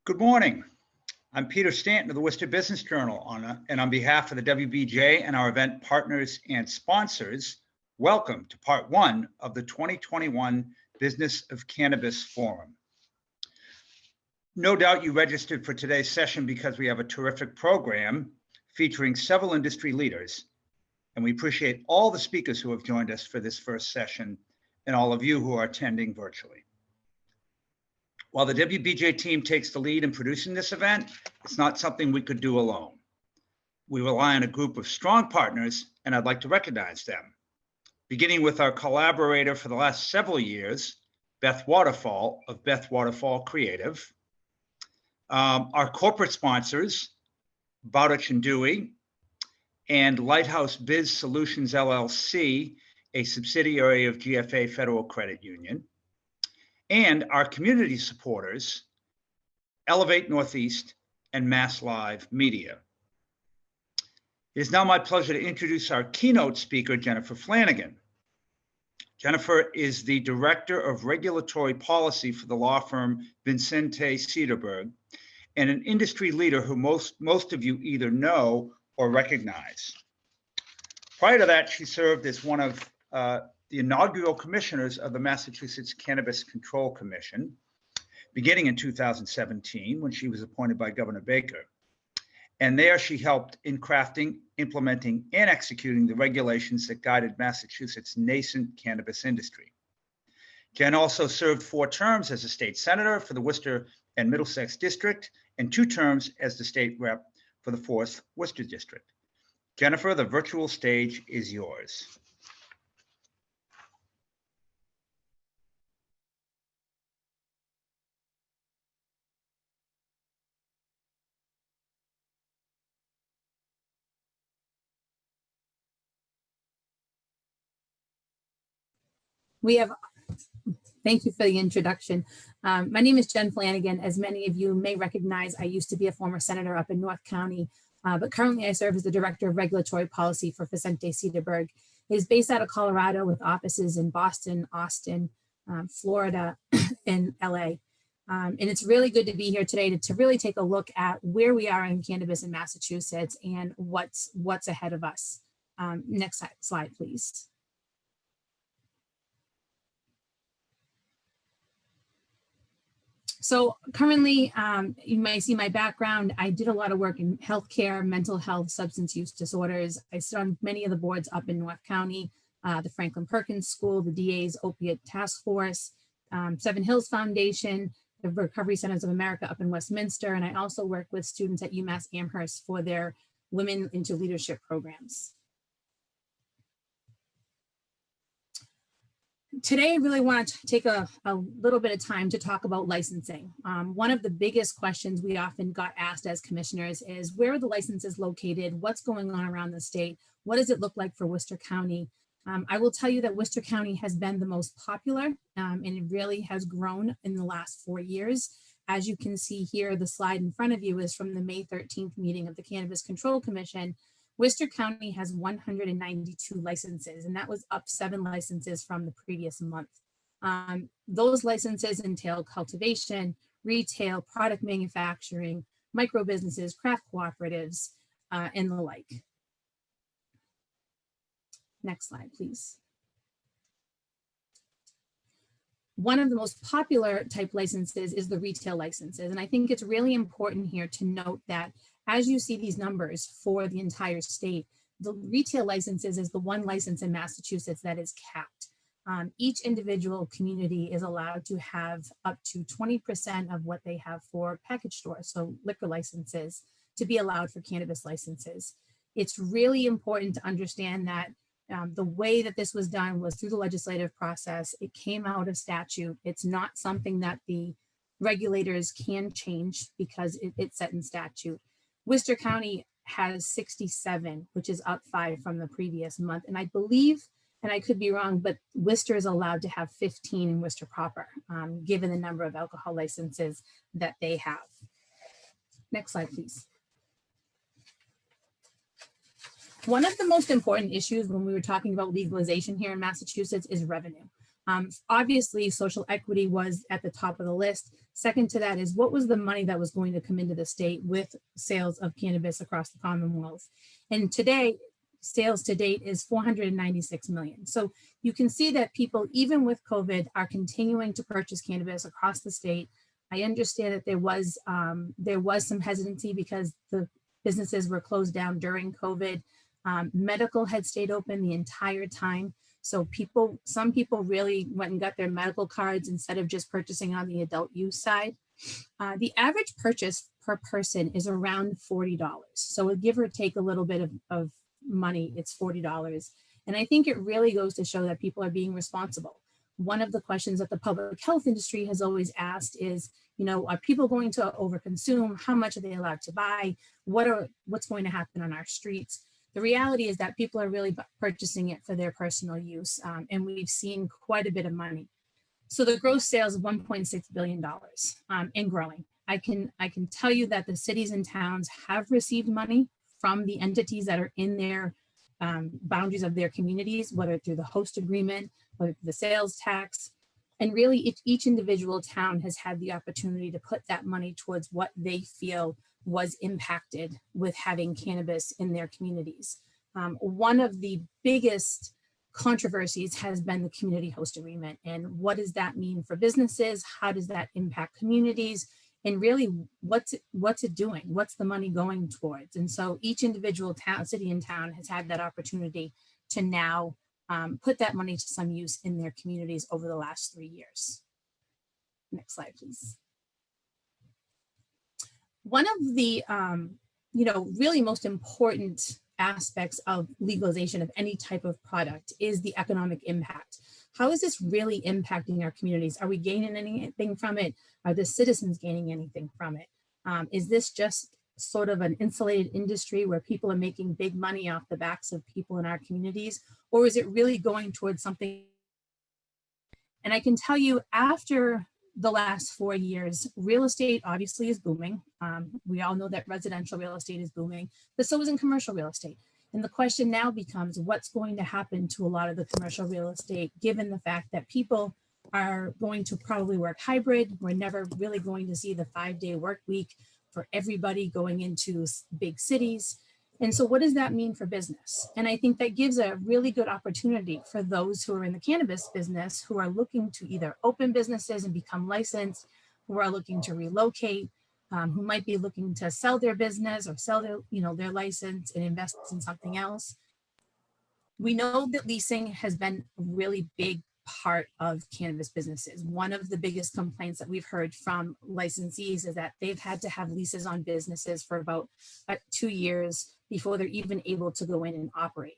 Good morning. I'm Peter Stanton of the Worcester Business Journal, and on behalf of the WBJ and our event partners and sponsors, welcome to part one of the 2021 Business of Cannabis Forum. No doubt you registered for today's session because we have a terrific program featuring several industry leaders, and we appreciate all the speakers who have joined us for this first session and all of you who are attending virtually. While the WBJ team takes the lead in producing this event, it's not something we could do alone. We rely on a group of strong partners, and I'd like to recognize them. Beginning with our collaborator for the last several years, Beth Waterfall of Beth Waterfall Creative. Our corporate sponsors, Bowditch and Dewey, and Lighthouse Biz Solutions LLC, a subsidiary of GFA Federal Credit Union. And our community supporters, Elevate Northeast and Mass Live Media. It is now my pleasure to introduce our keynote speaker, Jennifer Flanagan. Jennifer is the Director of Regulatory Policy for the law firm Vincente Cederberg and an industry leader who most of you either know or recognize. Prior to that, she served as one of the inaugural commissioners of the Massachusetts Cannabis Control Commission, beginning in 2017 when she was appointed by Governor Baker. And there she helped in crafting, implementing, and executing the regulations that guided Massachusetts' nascent cannabis industry. Jen also served 4 terms as a state senator for the Worcester and Middlesex District and 2 terms as the state rep for the 4th Worcester District. Jennifer, the virtual stage is yours. Thank you for the introduction. My name is Jen Flanagan. As many of you may recognize, I used to be a former senator up in North County, but currently I serve as the Director of Regulatory Policy for Vincente Cederberg. It is based out of Colorado with offices in Boston, Austin, Florida, and LA. And it's really good to be here today to really take a look at where we are in cannabis in Massachusetts and what's ahead of us. Next slide, please. So currently, you may see my background. I did a lot of work in healthcare, mental health, substance use disorders. I sit on many of the boards up in North County, the Franklin Perkins School, the DA's Opiate Task Force, Seven Hills Foundation, the Recovery Centers of America up in Westminster, and I also work with students at UMass Amherst for their Women into Leadership programs. Today, I really want to take a little bit of time to talk about licensing. One of the biggest questions we often got asked as commissioners is, where are the licenses located? What's going on around the state? What does it look like for Worcester County? I will tell you that Worcester County has been the most popular, and it really has grown in the last 4 years. As you can see here, the slide in front of you is from the May 13th meeting of the Cannabis Control Commission. Worcester County has 192 licenses, and that was up 7 licenses from the previous month. Those licenses entail cultivation, retail, product manufacturing, micro businesses, craft cooperatives, and the like. Next slide, please. One of the most popular type licenses is the retail licenses, and I think it's really important here to note that as you see these numbers for the entire state, the retail licenses is the one license in Massachusetts that is capped. Each individual community is allowed to have up to 20% of what they have for package stores, so liquor licenses, to be allowed for cannabis licenses. It's really important to understand that the way that this was done was through the legislative process. It came out of statute. It's not something that the regulators can change because it's set in statute. Worcester County has 67, which is up 5 from the previous month. And I believe, and I could be wrong, but Worcester is allowed to have 15 in Worcester proper, given the number of alcohol licenses that they have. Next slide, please. One of the most important issues when we were talking about legalization here in Massachusetts is revenue. Obviously, social equity was at the top of the list. Second to that is what was the money that was going to come into the state with sales of cannabis across the Commonwealth. And today, sales to date is 496 million. So you can see that people, even with COVID, are continuing to purchase cannabis across the state. I understand that there was some hesitancy because the businesses were closed down during COVID. Medical had stayed open the entire time. So some people really went and got their medical cards instead of just purchasing on the adult use side. The average purchase per person is around $40. So give or take a little bit of money, it's $40. And I think it really goes to show that people are being responsible. One of the questions that the public health industry has always asked is, are people going to overconsume? How much are they allowed to buy? What's going to happen on our streets? The reality is that people are really purchasing it for their personal use, and we've seen quite a bit of money. So the gross sales of $1.6 billion and growing. I can tell you that the cities and towns have received money from the entities that are in their boundaries of their communities, whether through the host agreement, whether through the sales tax. And really each individual town has had the opportunity to put that money towards what they feel was impacted with having cannabis in their communities. One of the biggest controversies has been the community host agreement. And what does that mean for businesses? How does that impact communities? And really, what's it doing? What's the money going towards? And so each individual town, city and town has had that opportunity to now put that money to some use in their communities over the last 3 years. Next slide, please. One of the really most important aspects of legalization of any type of product is the economic impact. How is this really impacting our communities? Are we gaining anything from it? Are the citizens gaining anything from it? Is this just sort of an insulated industry where people are making big money off the backs of people in our communities? Or is it really going towards something? And I can tell you, after the last 4 years, real estate obviously is booming. We all know that residential real estate is booming, but so is in commercial real estate. And the question now becomes, what's going to happen to a lot of the commercial real estate, given the fact that people are going to probably work hybrid? We're never really going to see the 5-day work week for everybody going into big cities. And so what does that mean for business? And I think that gives a really good opportunity for those who are in the cannabis business, who are looking to either open businesses and become licensed, who are looking to relocate, who might be looking to sell their business or sell their license and invest in something else. We know that leasing has been a really big part of cannabis businesses. One of the biggest complaints that we've heard from licensees is that they've had to have leases on businesses for about 2 years before they're even able to go in and operate.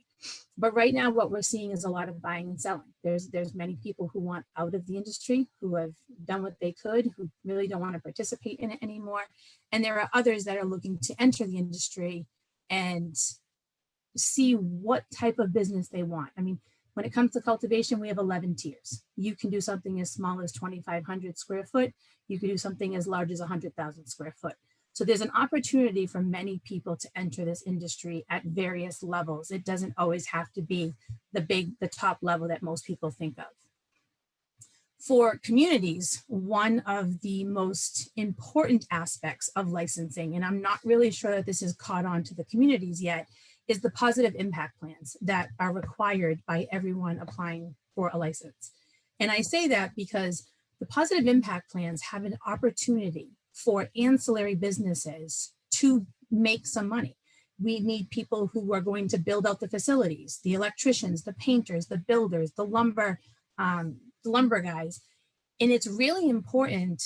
But right now, what we're seeing is a lot of buying and selling. There's many people who want out of the industry, who have done what they could, who really don't want to participate in it anymore. And there are others that are looking to enter the industry and see what type of business they want. I mean, when it comes to cultivation, we have 11 tiers. You can do something as small as 2,500 square foot. You can do something as large as 100,000 square foot. So there's an opportunity for many people to enter this industry at various levels. It doesn't always have to be the top level that most people think of. For communities, one of the most important aspects of licensing, and I'm not really sure that this has caught on to the communities yet, is the positive impact plans that are required by everyone applying for a license. And I say that because the positive impact plans have an opportunity for ancillary businesses to make some money. We need people who are going to build out the facilities, the electricians, the painters, the builders, the lumber guys. And it's really important.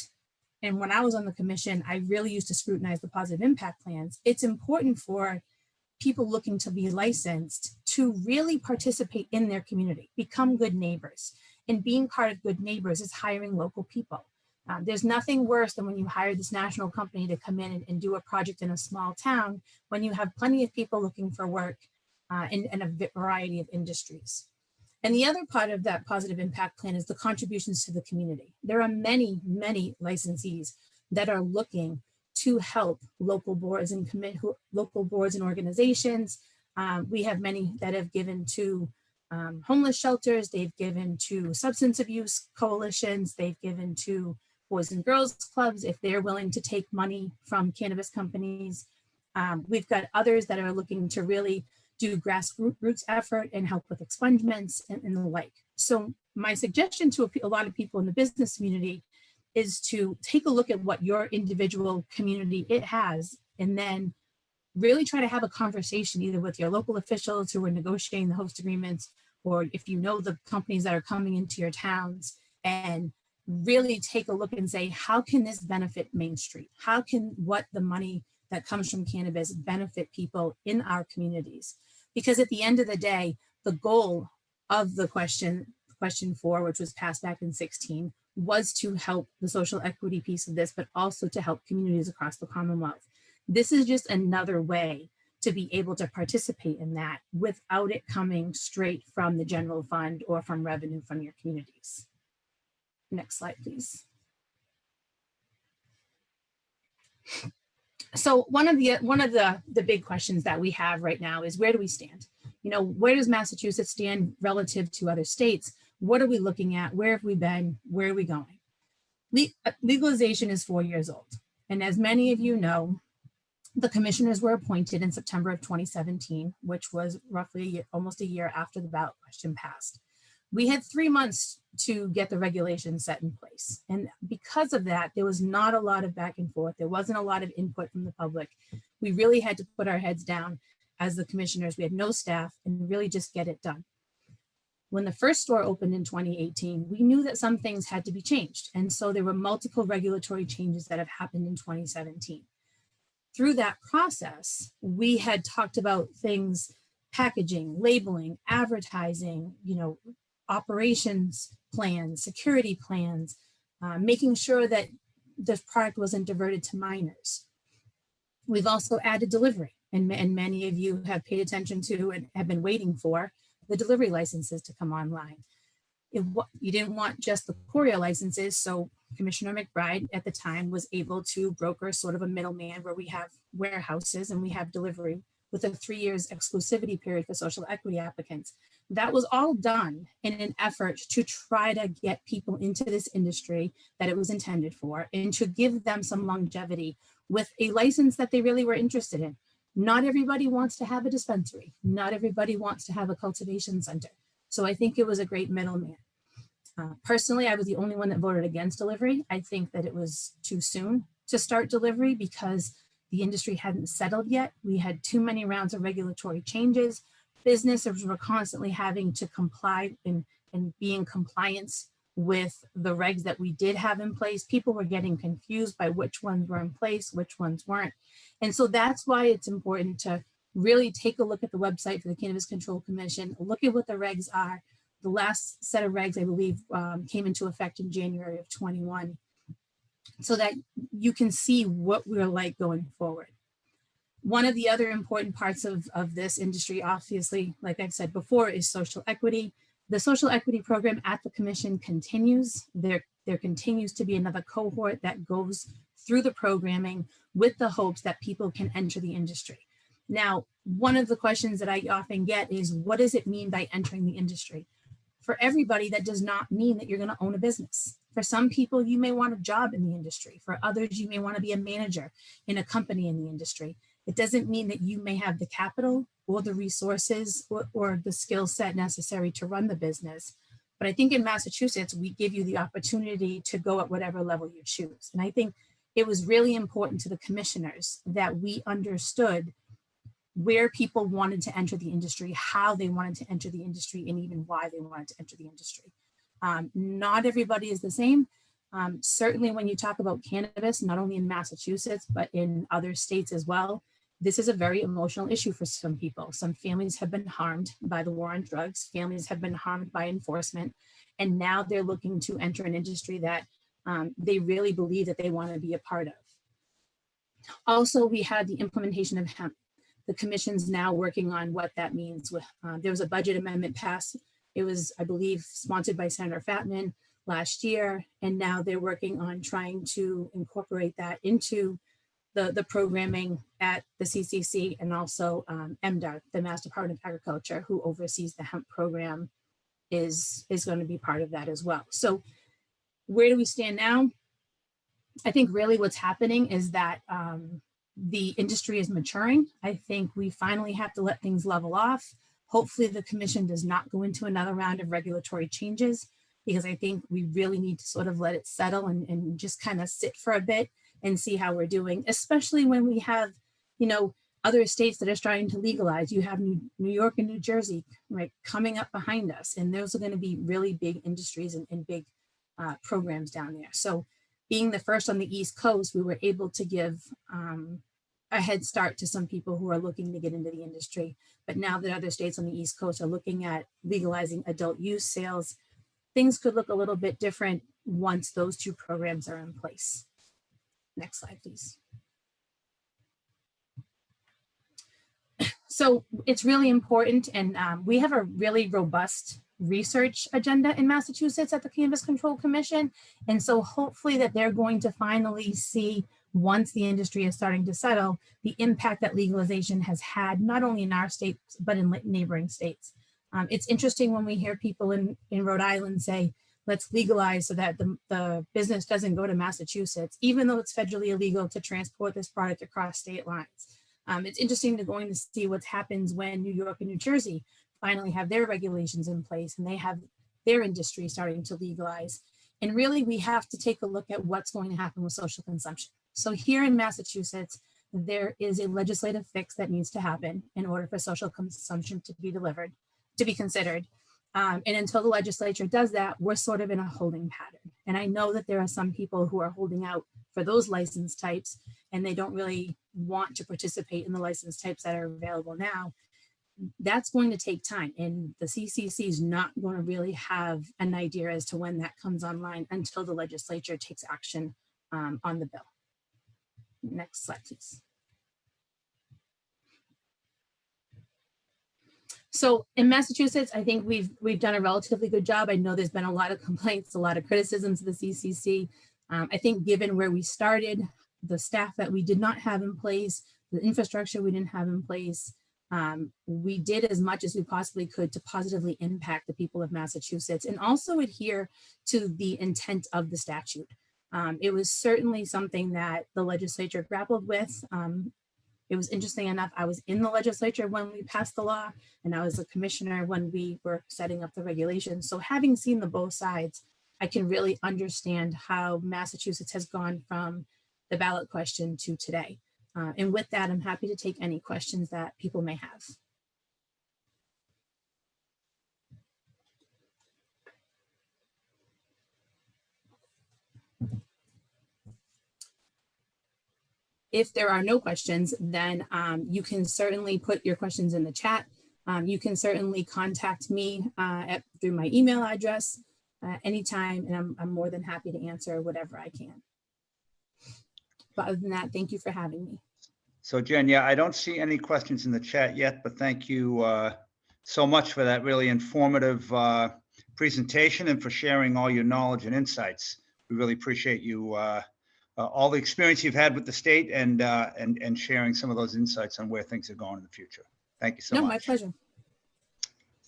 And when I was on the commission, I really used to scrutinize the positive impact plans. It's important for people looking to be licensed to really participate in their community, become good neighbors. And being part of good neighbors is hiring local people. There's nothing worse than when you hire this national company to come in and do a project in a small town when you have plenty of people looking for work in a variety of industries. And the other part of that positive impact plan is the contributions to the community. There are many, many licensees that are looking to help local boards and organizations. We have many that have given to homeless shelters, they've given to substance abuse coalitions, they've given to Boys and Girls Clubs if they're willing to take money from cannabis companies. We've got others that are looking to really do grassroots effort and help with expungements and the like. So my suggestion to a lot of people in the business community is to take a look at what your individual community it has, and then really try to have a conversation either with your local officials who are negotiating the host agreements, or if you know the companies that are coming into your towns, and really take a look and say, how can this benefit Main Street? How can what the money that comes from cannabis benefit people in our communities? Because at the end of the day, the goal of the question 4, which was passed back in 2016, was to help the social equity piece of this, but also to help communities across the Commonwealth. This is just another way to be able to participate in that without it coming straight from the general fund or from revenue from your communities. Next slide, please. So one of the big questions that we have right now is, where do we stand? You know, where does Massachusetts stand relative to other states? What are we looking at? Where have we been? Where are we going? Legalization is 4 years old. And as many of you know, the commissioners were appointed in September of 2017, which was roughly almost a year after the ballot question passed. We had 3 months to get the regulations set in place. And because of that, there was not a lot of back and forth. There wasn't a lot of input from the public. We really had to put our heads down as the commissioners. We had no staff and really just get it done. When the first store opened in 2018, we knew that some things had to be changed. And so there were multiple regulatory changes that have happened in 2017. Through that process, we had talked about things, packaging, labeling, advertising, you know, operations plans, security plans, making sure that the product wasn't diverted to minors. We've also added delivery, and many of you have paid attention to and have been waiting for the delivery licenses to come online. You didn't want just the courier licenses, so Commissioner McBride at the time was able to broker sort of a middleman where we have warehouses and we have delivery with a 3 years exclusivity period for social equity applicants. That was all done in an effort to try to get people into this industry that it was intended for, and to give them some longevity with a license that they really were interested in. Not everybody wants to have a dispensary. Not everybody wants to have a cultivation center. So I think it was a great middleman. Personally, I was the only one that voted against delivery. I think that it was too soon to start delivery because the industry hadn't settled yet. We had too many rounds of regulatory changes. Businesses were constantly having to comply and be in compliance with the regs that we did have in place. People were getting confused by which ones were in place, which ones weren't. And so that's why it's important to really take a look at the website for the Cannabis Control Commission, look at what the regs are. The last set of regs, I believe, came into effect in January of 21, so that you can see what we're like going forward. One of the other important parts of this industry, obviously, like I've said before, is social equity. The social equity program at the commission continues. There continues to be another cohort that goes through the programming with the hopes that people can enter the industry. Now, one of the questions that I often get is, what does it mean by entering the industry? For everybody, that does not mean that you're going to own a business. For some people, you may want a job in the industry. For others, you may want to be a manager in a company in the industry. It doesn't mean that you may have the capital or the resources or the skill set necessary to run the business. But I think in Massachusetts, we give you the opportunity to go at whatever level you choose. And I think it was really important to the commissioners that we understood where people wanted to enter the industry, how they wanted to enter the industry, and even why they wanted to enter the industry. Not everybody is the same. Certainly when you talk about cannabis, not only in Massachusetts, but in other states as well, this is a very emotional issue for some people. Some families have been harmed by the war on drugs. Families have been harmed by enforcement. And now they're looking to enter an industry that they really believe that they want to be a part of. Also, we had the implementation of hemp. The commission's now working on what that means. There was a budget amendment passed. It was, I believe, sponsored by Senator Fatman last year. And now they're working on trying to incorporate that into the programming at the CCC, and also MDAR, the Mass Department of Agriculture, who oversees the hemp program, is going to be part of that as well. So where do we stand now? I think really what's happening is that the industry is maturing. I think we finally have to let things level off. Hopefully the commission does not go into another round of regulatory changes, because I think we really need to sort of let it settle and just kind of sit for a bit and see how we're doing, especially when we have, you know, other states that are starting to legalize. You have New York and New Jersey, right, coming up behind us, and those are going to be really big industries and big programs down there. So being the first on the East Coast, we were able to give a head start to some people who are looking to get into the industry. But now that other states on the East Coast are looking at legalizing adult use sales, things could look a little bit different once those two programs are in place. Next slide, please. So it's really important, and we have a really robust research agenda in Massachusetts at the Cannabis Control Commission. And so hopefully that they're going to finally see, once the industry is starting to settle, the impact that legalization has had, not only in our state, but in neighboring states. It's interesting when we hear people in Rhode Island say, let's legalize so that the business doesn't go to Massachusetts, even though it's federally illegal to transport this product across state lines. It's interesting to going to see what happens when New York and New Jersey finally have their regulations in place and they have their industry starting to legalize. And really, we have to take a look at what's going to happen with social consumption. So here in Massachusetts, there is a legislative fix that needs to happen in order for social consumption to be considered. And until the legislature does that, we're sort of in a holding pattern. And I know that there are some people who are holding out for those license types, and they don't really want to participate in the license types that are available now. That's going to take time, and the CCC is not going to really have an idea as to when that comes online until the legislature takes action on the bill. Next slide, please. So in Massachusetts, I think we've done a relatively good job. I know there's been a lot of complaints, a lot of criticisms of the CCC. I think given where we started, the staff that we did not have in place, the infrastructure we didn't have in place, we did as much as we possibly could to positively impact the people of Massachusetts and also adhere to the intent of the statute. It was certainly something that the legislature grappled with. It was interesting enough, I was in the legislature when we passed the law, and I was a commissioner when we were setting up the regulations. So having seen the both sides, I can really understand how Massachusetts has gone from the ballot question to today. And with that, I'm happy to take any questions that people may have. If there are no questions, then you can certainly put your questions in the chat. You can certainly contact me through my email address anytime, and I'm more than happy to answer whatever I can. But other than that, thank you for having me. So Jen, yeah, I don't see any questions in the chat yet, but thank you so much for that really informative presentation and for sharing all your knowledge and insights. We really appreciate you, all the experience you've had with the state and sharing some of those insights on where things are going in the future. Thank you so much. No, my pleasure.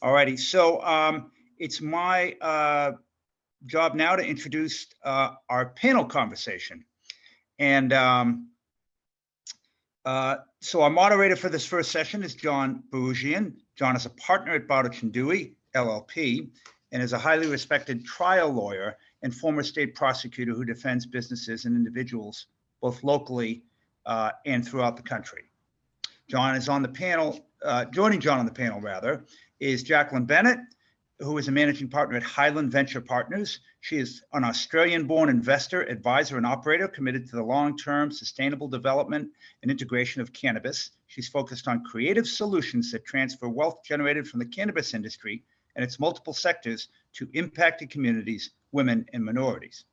All righty, so it's my job now to introduce our panel conversation. And so our moderator for this first session is John Barugian. John is a partner at Bowditch & Dewey, LLP, and is a highly respected trial lawyer and former state prosecutor who defends businesses and individuals, both locally and throughout the country. John is on the panel, joining John on the panel rather, is Jacqueline Bennett, who is a managing partner at Highland Venture Partners. She is an Australian-born investor, advisor, and operator committed to the long-term sustainable development and integration of cannabis. She's focused on creative solutions that transfer wealth generated from the cannabis industry and its multiple sectors to impacted communities, women, and minorities.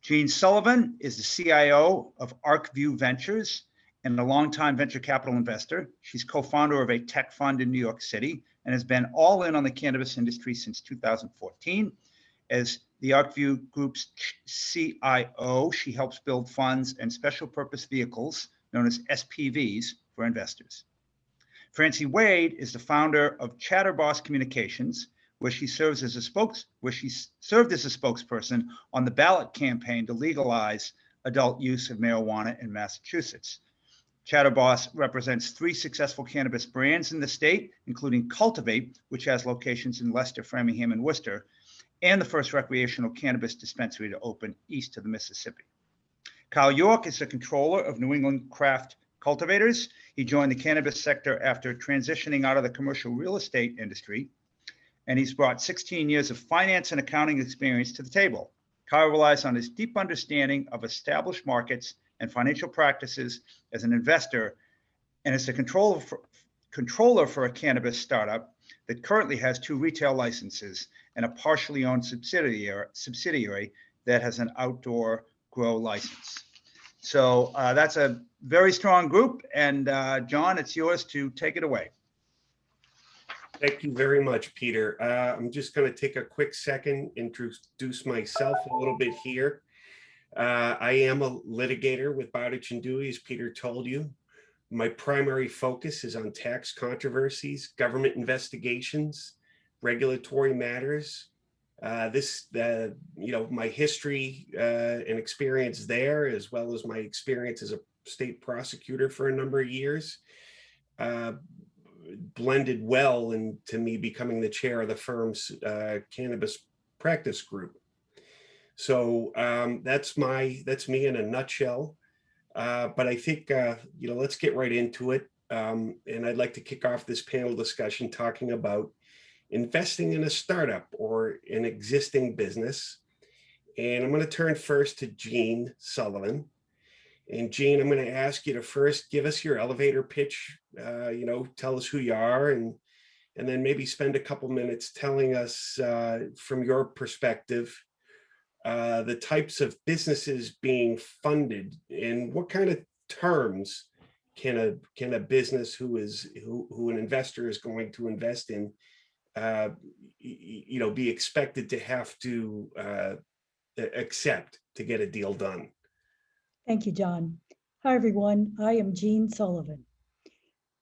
Jean Sullivan is the CIO of ArcView Ventures and a longtime venture capital investor. She's co-founder of a tech fund in New York City and has been all in on the cannabis industry since 2014. As the ArcView Group's CIO. She helps build funds and special purpose vehicles known as SPVs for investors. Francie Wade is the founder of Chatterboss Communications, where she served as a spokesperson on the ballot campaign to legalize adult use of marijuana in Massachusetts. Chatterboss represents 3 successful cannabis brands in the state, including Cultivate, which has locations in Leicester, Framingham, and Worcester, and the first recreational cannabis dispensary to open east of the Mississippi. Kyle York is the controller of New England Craft Cultivators. He joined the cannabis sector after transitioning out of the commercial real estate industry, and he's brought 16 years of finance and accounting experience to the table. Kyle relies on his deep understanding of established markets and financial practices as an investor, and is the controller for a cannabis startup that currently has 2 retail licenses and a partially owned subsidiary that has an outdoor grow license. So that's a very strong group. And John, it's yours to take it away. Thank you very much, Peter. I'm just going to take a quick second, introduce myself a little bit here. I am a litigator with Bowditch and Dewey, as Peter told you. My primary focus is on tax controversies, government investigations, regulatory matters. My history and experience there, as well as my experience as a state prosecutor for a number of years, blended well into me becoming the chair of the firm's cannabis practice group. So that's me in a nutshell. But I think let's get right into it. And I'd like to kick off this panel discussion talking about investing in a startup or an existing business. And I'm going to turn first to Jean Sullivan. And Jean, I'm going to ask you to first give us your elevator pitch. Tell us who you are, and then maybe spend a couple minutes telling us from your perspective the types of businesses being funded and what kind of terms can a business who an investor is going to invest in be expected to have to accept to get a deal done. Thank you, John. Hi, everyone. I am Jean Sullivan.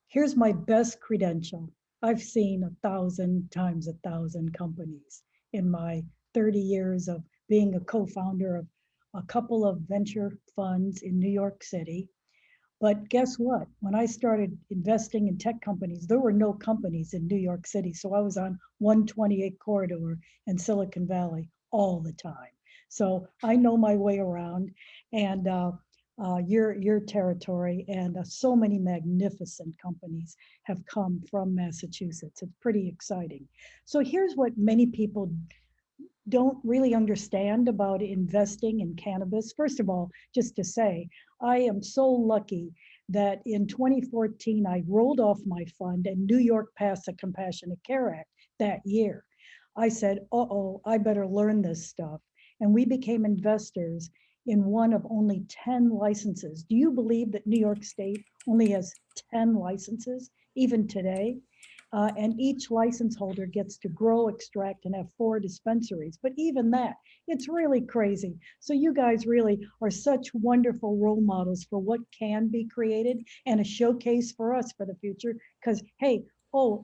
Here's my best credential. I've seen 1,000 times 1,000 companies in my 30 years of being a co-founder of a couple of venture funds in New York City. But guess what? When I started investing in tech companies, there were no companies in New York City. So I was on 128 corridor in Silicon Valley all the time. So I know my way around, and your territory, and so many magnificent companies have come from Massachusetts. It's pretty exciting. So here's what many people don't really understand about investing in cannabis. First of all, just to say, I am so lucky that in 2014, I rolled off my fund and New York passed the Compassionate Care Act that year. I said, I better learn this stuff. And we became investors in one of only 10 licenses. Do you believe that New York State only has 10 licenses, even today? And each license holder gets to grow, extract, and have 4 dispensaries. But even that, it's really crazy. So you guys really are such wonderful role models for what can be created, and a showcase for us for the future. Because, hey,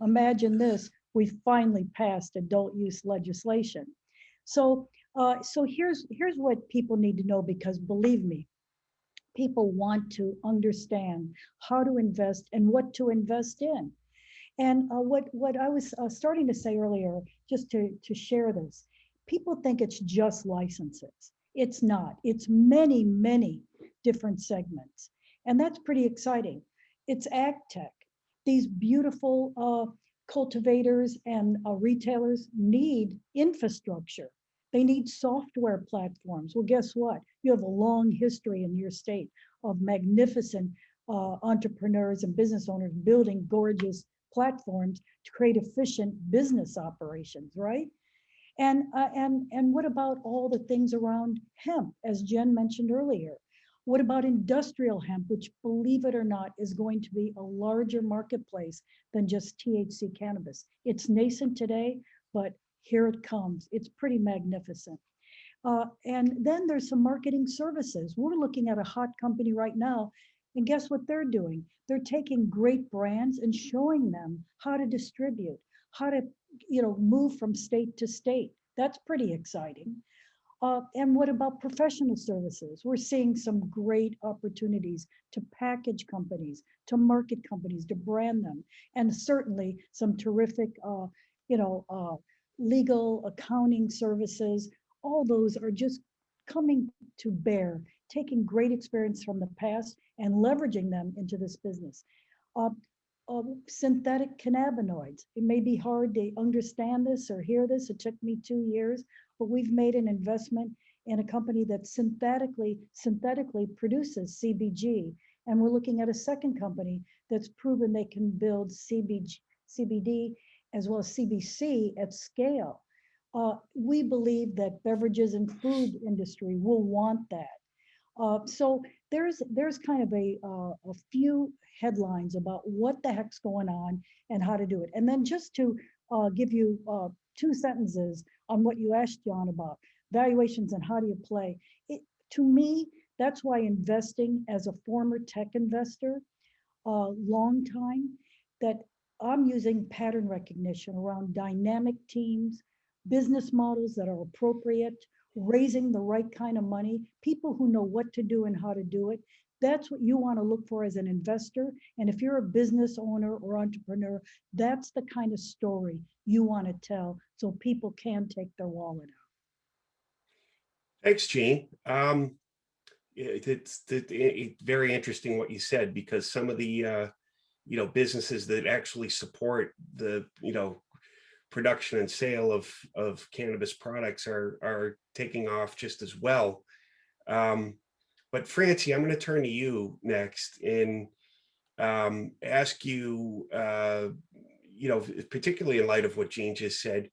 imagine this, we finally passed adult use legislation. So here's what people need to know, because believe me, people want to understand how to invest and what to invest in. And what I was starting to say earlier, just to share this, people think it's just licenses. It's not. It's many, many different segments. And that's pretty exciting. It's ag tech. These beautiful cultivators and retailers need infrastructure. They need software platforms. Well, guess what? You have a long history in your state of magnificent entrepreneurs and business owners building gorgeous platforms to create efficient business operations, right? And what about all the things around hemp, as Jen mentioned earlier? What about industrial hemp, which, believe it or not, is going to be a larger marketplace than just THC cannabis? It's nascent today, but here it comes. It's pretty magnificent. And then there's some marketing services. We're looking at a hot company right now, and guess what they're doing? They're taking great brands and showing them how to distribute, how to, move from state to state. That's pretty exciting. And what about professional services? We're seeing some great opportunities to package companies, to market companies, to brand them, and certainly some terrific, legal accounting services. All those are just coming to bear, taking great experience from the past and leveraging them into this business. Uh, Synthetic cannabinoids. It may be hard to understand this or hear this. It took me 2 years, but we've made an investment in a company that synthetically produces CBG. And we're looking at a second company that's proven they can build CBD as well as CBC at scale. We believe that beverages and food industry will want that. So there's kind of a few headlines about what the heck's going on and how to do it. And then just to give you 2 sentences on what you asked John about valuations and how do you play. To me, that's why investing as a former tech investor, long time, that I'm using pattern recognition around dynamic teams, business models that are appropriate, raising the right kind of money, people who know what to do and how to do it. That's what you want to look for as an investor. And if you're a business owner or entrepreneur, that's the kind of story you want to tell so people can take their wallet out. Thanks, Gene. It's very interesting what you said, because some of the businesses that actually support the production and sale of cannabis products are taking off just as well. But Francie, I'm going to turn to you next and ask you, particularly in light of what Gene just said,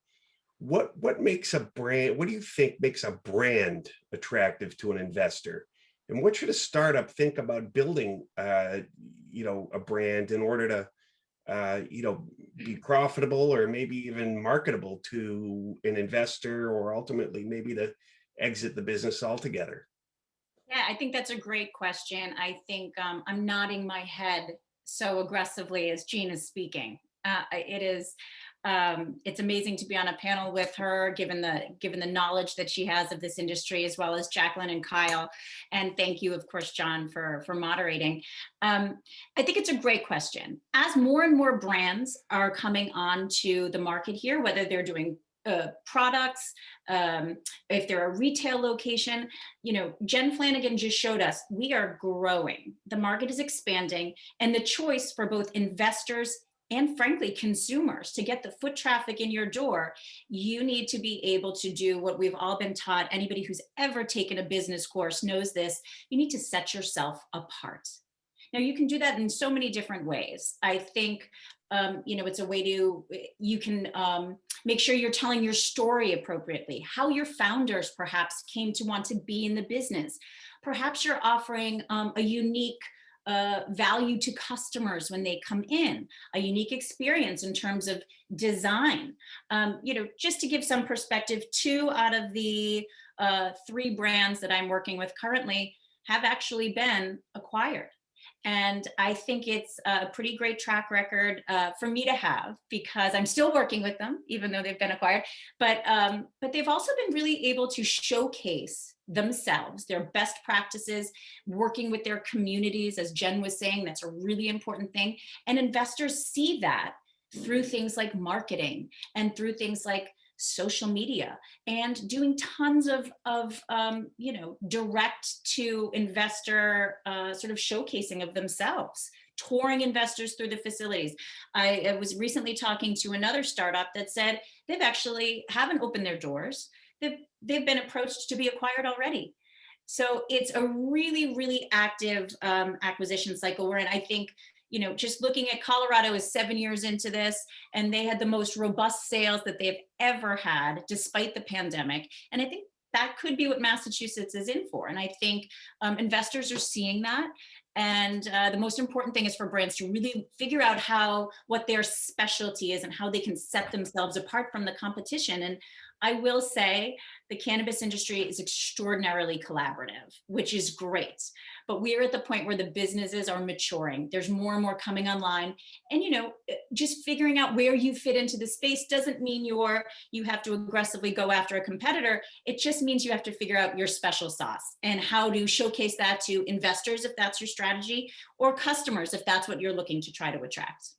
what makes a brand? What do you think makes a brand attractive to an investor? And what should a startup think about building, a brand in order to, be profitable or maybe even marketable to an investor, or ultimately maybe to exit the business altogether? Yeah, I think that's a great question. I think I'm nodding my head so aggressively as Gene is speaking. It's amazing to be on a panel with her, given the knowledge that she has of this industry, as well as Jacqueline and Kyle. And thank you, of course, John, for moderating. I think it's a great question. As more and more brands are coming onto the market here, whether they're doing products, if they're a retail location, Jen Flanagan just showed us we are growing. The market is expanding, and the choice for both investors and frankly, consumers, to get the foot traffic in your door, you need to be able to do what we've all been taught. Anybody who's ever taken a business course knows this. You need to set yourself apart. Now, you can do that in so many different ways. I think, it's a way you can make sure you're telling your story appropriately, how your founders perhaps came to want to be in the business. Perhaps you're offering a unique value to customers when they come in, a unique experience in terms of design. Just to give some perspective, 2 out of the 3 brands that I'm working with currently have actually been acquired. And I think it's a pretty great track record for me to have, because I'm still working with them, even though they've been acquired. But they've also been really able to showcase themselves, their best practices, working with their communities. As Jen was saying, that's a really important thing. And investors see that through things like marketing and through things like social media, and doing tons of direct to investor sort of showcasing of themselves, touring investors through the facilities. I was recently talking to another startup that said they've actually haven't opened their doors. They've been approached to be acquired already. So it's a really, really active acquisition cycle we're in. I think, just looking at Colorado is 7 years into this, and they had the most robust sales that they've ever had, despite the pandemic. And I think that could be what Massachusetts is in for. And I think investors are seeing that. And the most important thing is for brands to really figure out what their specialty is and how they can set themselves apart from the competition. And I will say the cannabis industry is extraordinarily collaborative, which is great. But we're at the point where the businesses are maturing. There's more and more coming online. And, just figuring out where you fit into the space doesn't mean you have to aggressively go after a competitor. It just means you have to figure out your special sauce and how to showcase that to investors, if that's your strategy, or customers, if that's what you're looking to try to attract.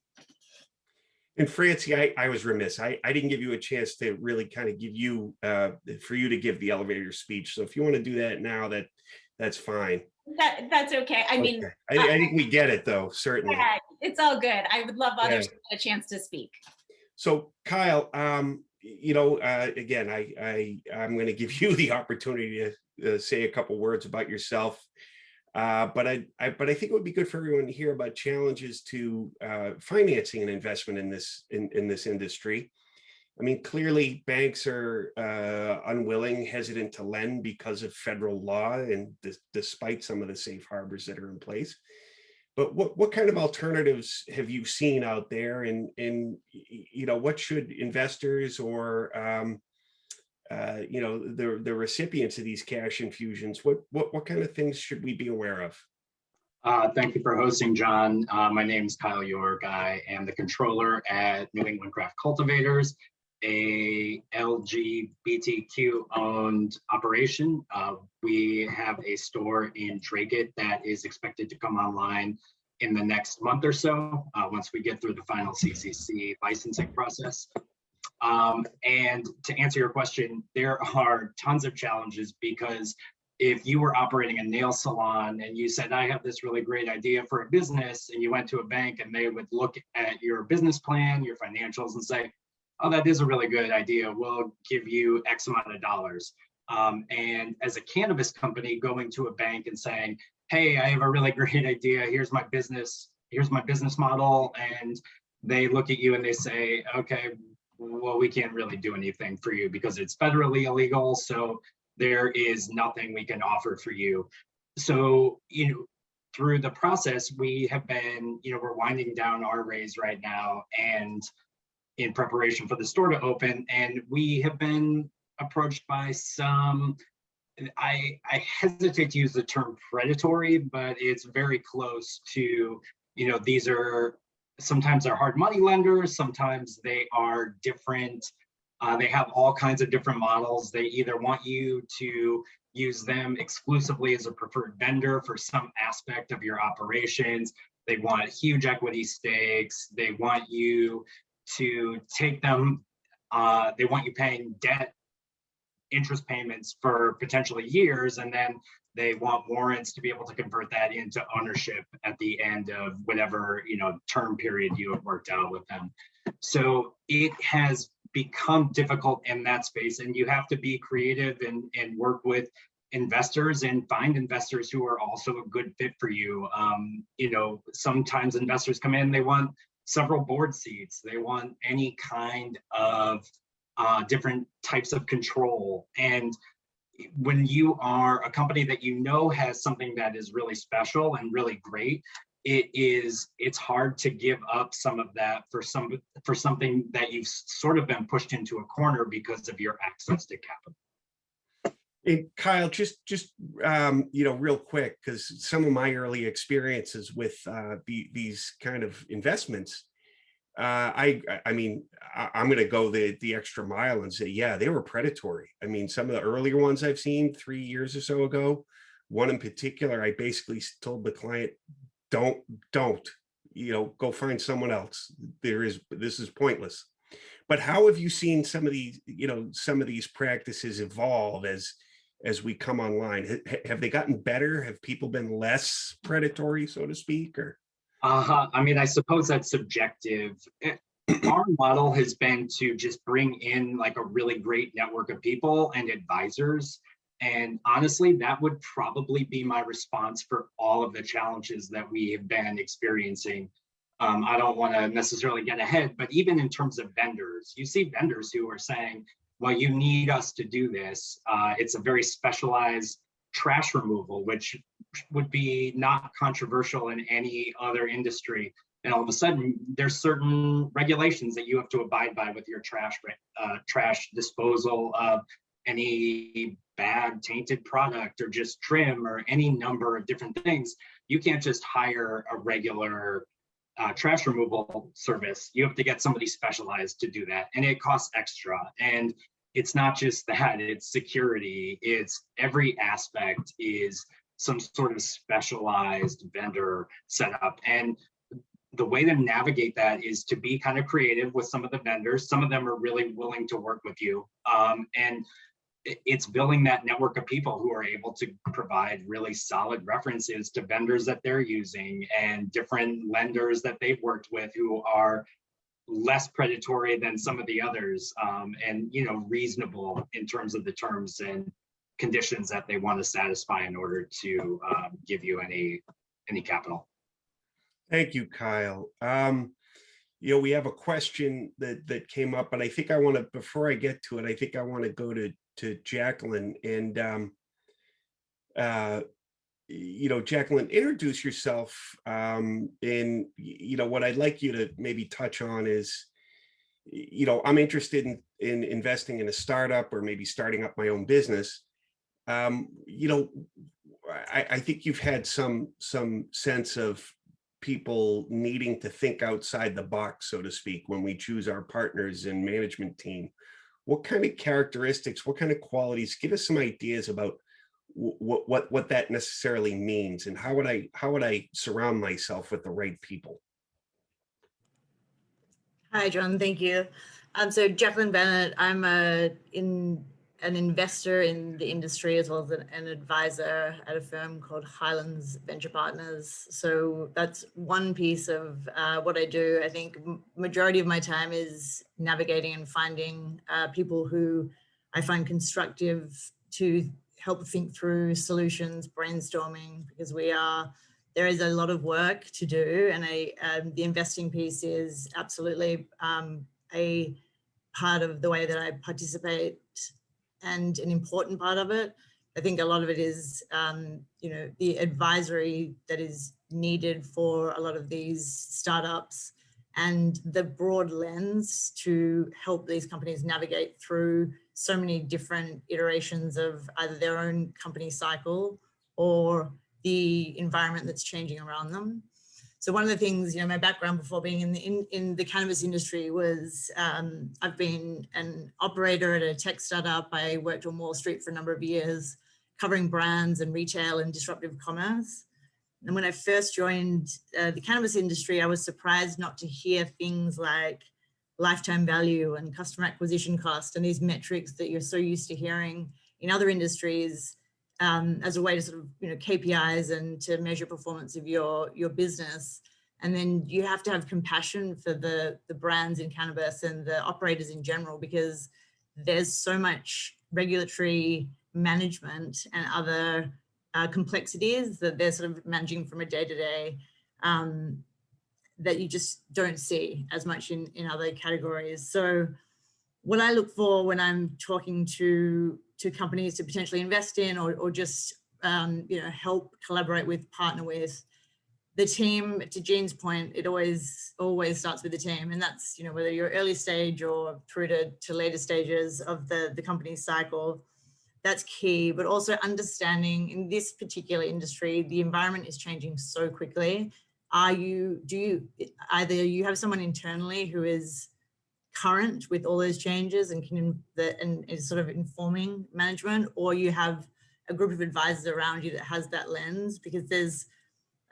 And Francie, I was remiss. I didn't give you a chance to really kind of give you, for you to give the elevator speech. So if you want to do that now, that's fine. That's okay. I mean, I think we get it though, certainly. Yeah, it's all good. I would love others to get a chance to speak. So Kyle, again, I'm going to give you the opportunity to say a couple words about yourself. But I think it would be good for everyone to hear about challenges to financing an investment in this industry. I mean, clearly banks are unwilling, hesitant to lend because of federal law, and despite some of the safe harbors that are in place. But what kind of alternatives have you seen out there, and what should investors or the recipients of these cash infusions, what kind of things should we be aware of? Thank you for hosting, John. My name is Kyle York. I am the controller at New England Craft Cultivators, a LGBTQ-owned operation. We have a store in Dracut that is expected to come online in the next month or so, once we get through the final CCC licensing process. And to answer your question, there are tons of challenges, because if you were operating a nail salon and you said, I have this really great idea for a business, and you went to a bank and they would look at your business plan, your financials, and say, oh, that is a really good idea, we'll give you X amount of dollars. And as a cannabis company going to a bank and saying, hey, I have a really great idea, here's my business model, and they look at you and they say, okay, well, we can't really do anything for you because it's federally illegal, so there is nothing we can offer for you. So, through the process, we have been, we're winding down our raise right now, and in preparation for the store to open, and we have been approached by some, I hesitate to use the term predatory, but it's very close to, these are, sometimes they're hard money lenders, sometimes they are different. They have all kinds of different models. They either want you to use them exclusively as a preferred vendor for some aspect of your operations. They want huge equity stakes. They want you to take them, they want you paying debt interest payments for potentially years, and then they want warrants to be able to convert that into ownership at the end of whatever term period you have worked out with them. So it has become difficult in that space, and you have to be creative and work with investors and find investors who are also a good fit for you. Sometimes investors come in, they want several board seats, they want any kind of different types of control. And when you are a company that has something that is really special and really great, it's hard to give up some of that for something that you've sort of been pushed into a corner because of your access to capital. And Kyle, just real quick, because some of my early experiences with these kind of investments, I'm going to go the extra mile and say, yeah, they were predatory. I mean, some of the earlier ones I've seen 3 years or so ago, one in particular, I basically told the client, don't, go find someone else. This is pointless. But how have you seen some of these practices evolve as we come online? Have they gotten better? Have people been less predatory, so to speak, or? I suppose that's subjective. Our model has been to just bring in like a really great network of people and advisors. And honestly, that would probably be my response for all of the challenges that we have been experiencing. I don't want to necessarily get ahead, but even in terms of vendors, you see vendors who are saying, well, you need us to do this. It's a very specialized trash removal, which would be not controversial in any other industry. And all of a sudden, there's certain regulations that you have to abide by with your trash disposal of any bad tainted product or just trim or any number of different things. You can't just hire a regular trash removal service. You have to get somebody specialized to do that, and it costs extra. And it's not just that, it's security, it's every aspect is some sort of specialized vendor setup. And the way to navigate that is to be kind of creative with some of the vendors. Some of them are really willing to work with you. And it's building that network of people who are able to provide really solid references to vendors that they're using and different lenders that they've worked with who are less predatory than some of the others, and reasonable in terms of the terms and conditions that they want to satisfy in order to give you any capital. Thank you, Kyle. We have a question that came up, but I think before I get to it, I think I want to go to Jacqueline. And Jacqueline, introduce yourself. And what I'd like you to maybe touch on is, I'm interested in investing in a startup or maybe starting up my own business. I think you've had some sense of people needing to think outside the box, so to speak, when we choose our partners and management team. What kind of characteristics, what kind of qualities, give us some ideas about what that necessarily means, and how would I surround myself with the right people? Hi, John. Thank you. So Jacqueline Bennett, I'm an investor in the industry as well as an advisor at a firm called Highlands Venture Partners. So that's one piece of what I do. I think majority of my time is navigating and finding people who I find constructive to help think through solutions, brainstorming, because there is a lot of work to do, and the investing piece is absolutely a part of the way that I participate, and an important part of it. I think a lot of it is, the advisory that is needed for a lot of these startups and the broad lens to help these companies navigate through so many different iterations of either their own company cycle or the environment that's changing around them. So one of the things, my background before being in the cannabis industry was I've been an operator at a tech startup. I worked on Wall Street for a number of years, covering brands and retail and disruptive commerce. And when I first joined the cannabis industry, I was surprised not to hear things like lifetime value and customer acquisition cost and these metrics that you're so used to hearing in other industries as a way to sort of, KPIs and to measure performance of your business. And then you have to have compassion for the brands in cannabis and the operators in general, because there's so much regulatory management and other complexities that they're sort of managing from a day-to-day that you just don't see as much in other categories. So what I look for when I'm talking to companies to potentially invest in or just help collaborate with, partner with the team, to Jean's point, it always starts with the team. And that's, whether you're early stage or through to later stages of the company's cycle, that's key. But also understanding in this particular industry, the environment is changing so quickly. Do you either you have someone internally who is current with all those changes and is sort of informing management, or you have a group of advisors around you that has that lens? Because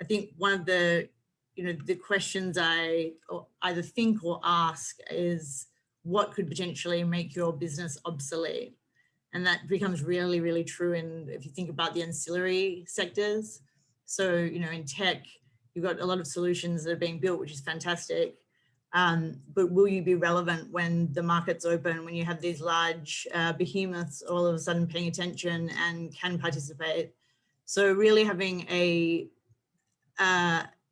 I think one of the questions I either think or ask is, what could potentially make your business obsolete? And that becomes really, really true if you think about the ancillary sectors. So, in tech, you've got a lot of solutions that are being built, which is fantastic. But will you be relevant when the market's open, when you have these large behemoths all of a sudden paying attention and can participate? So really having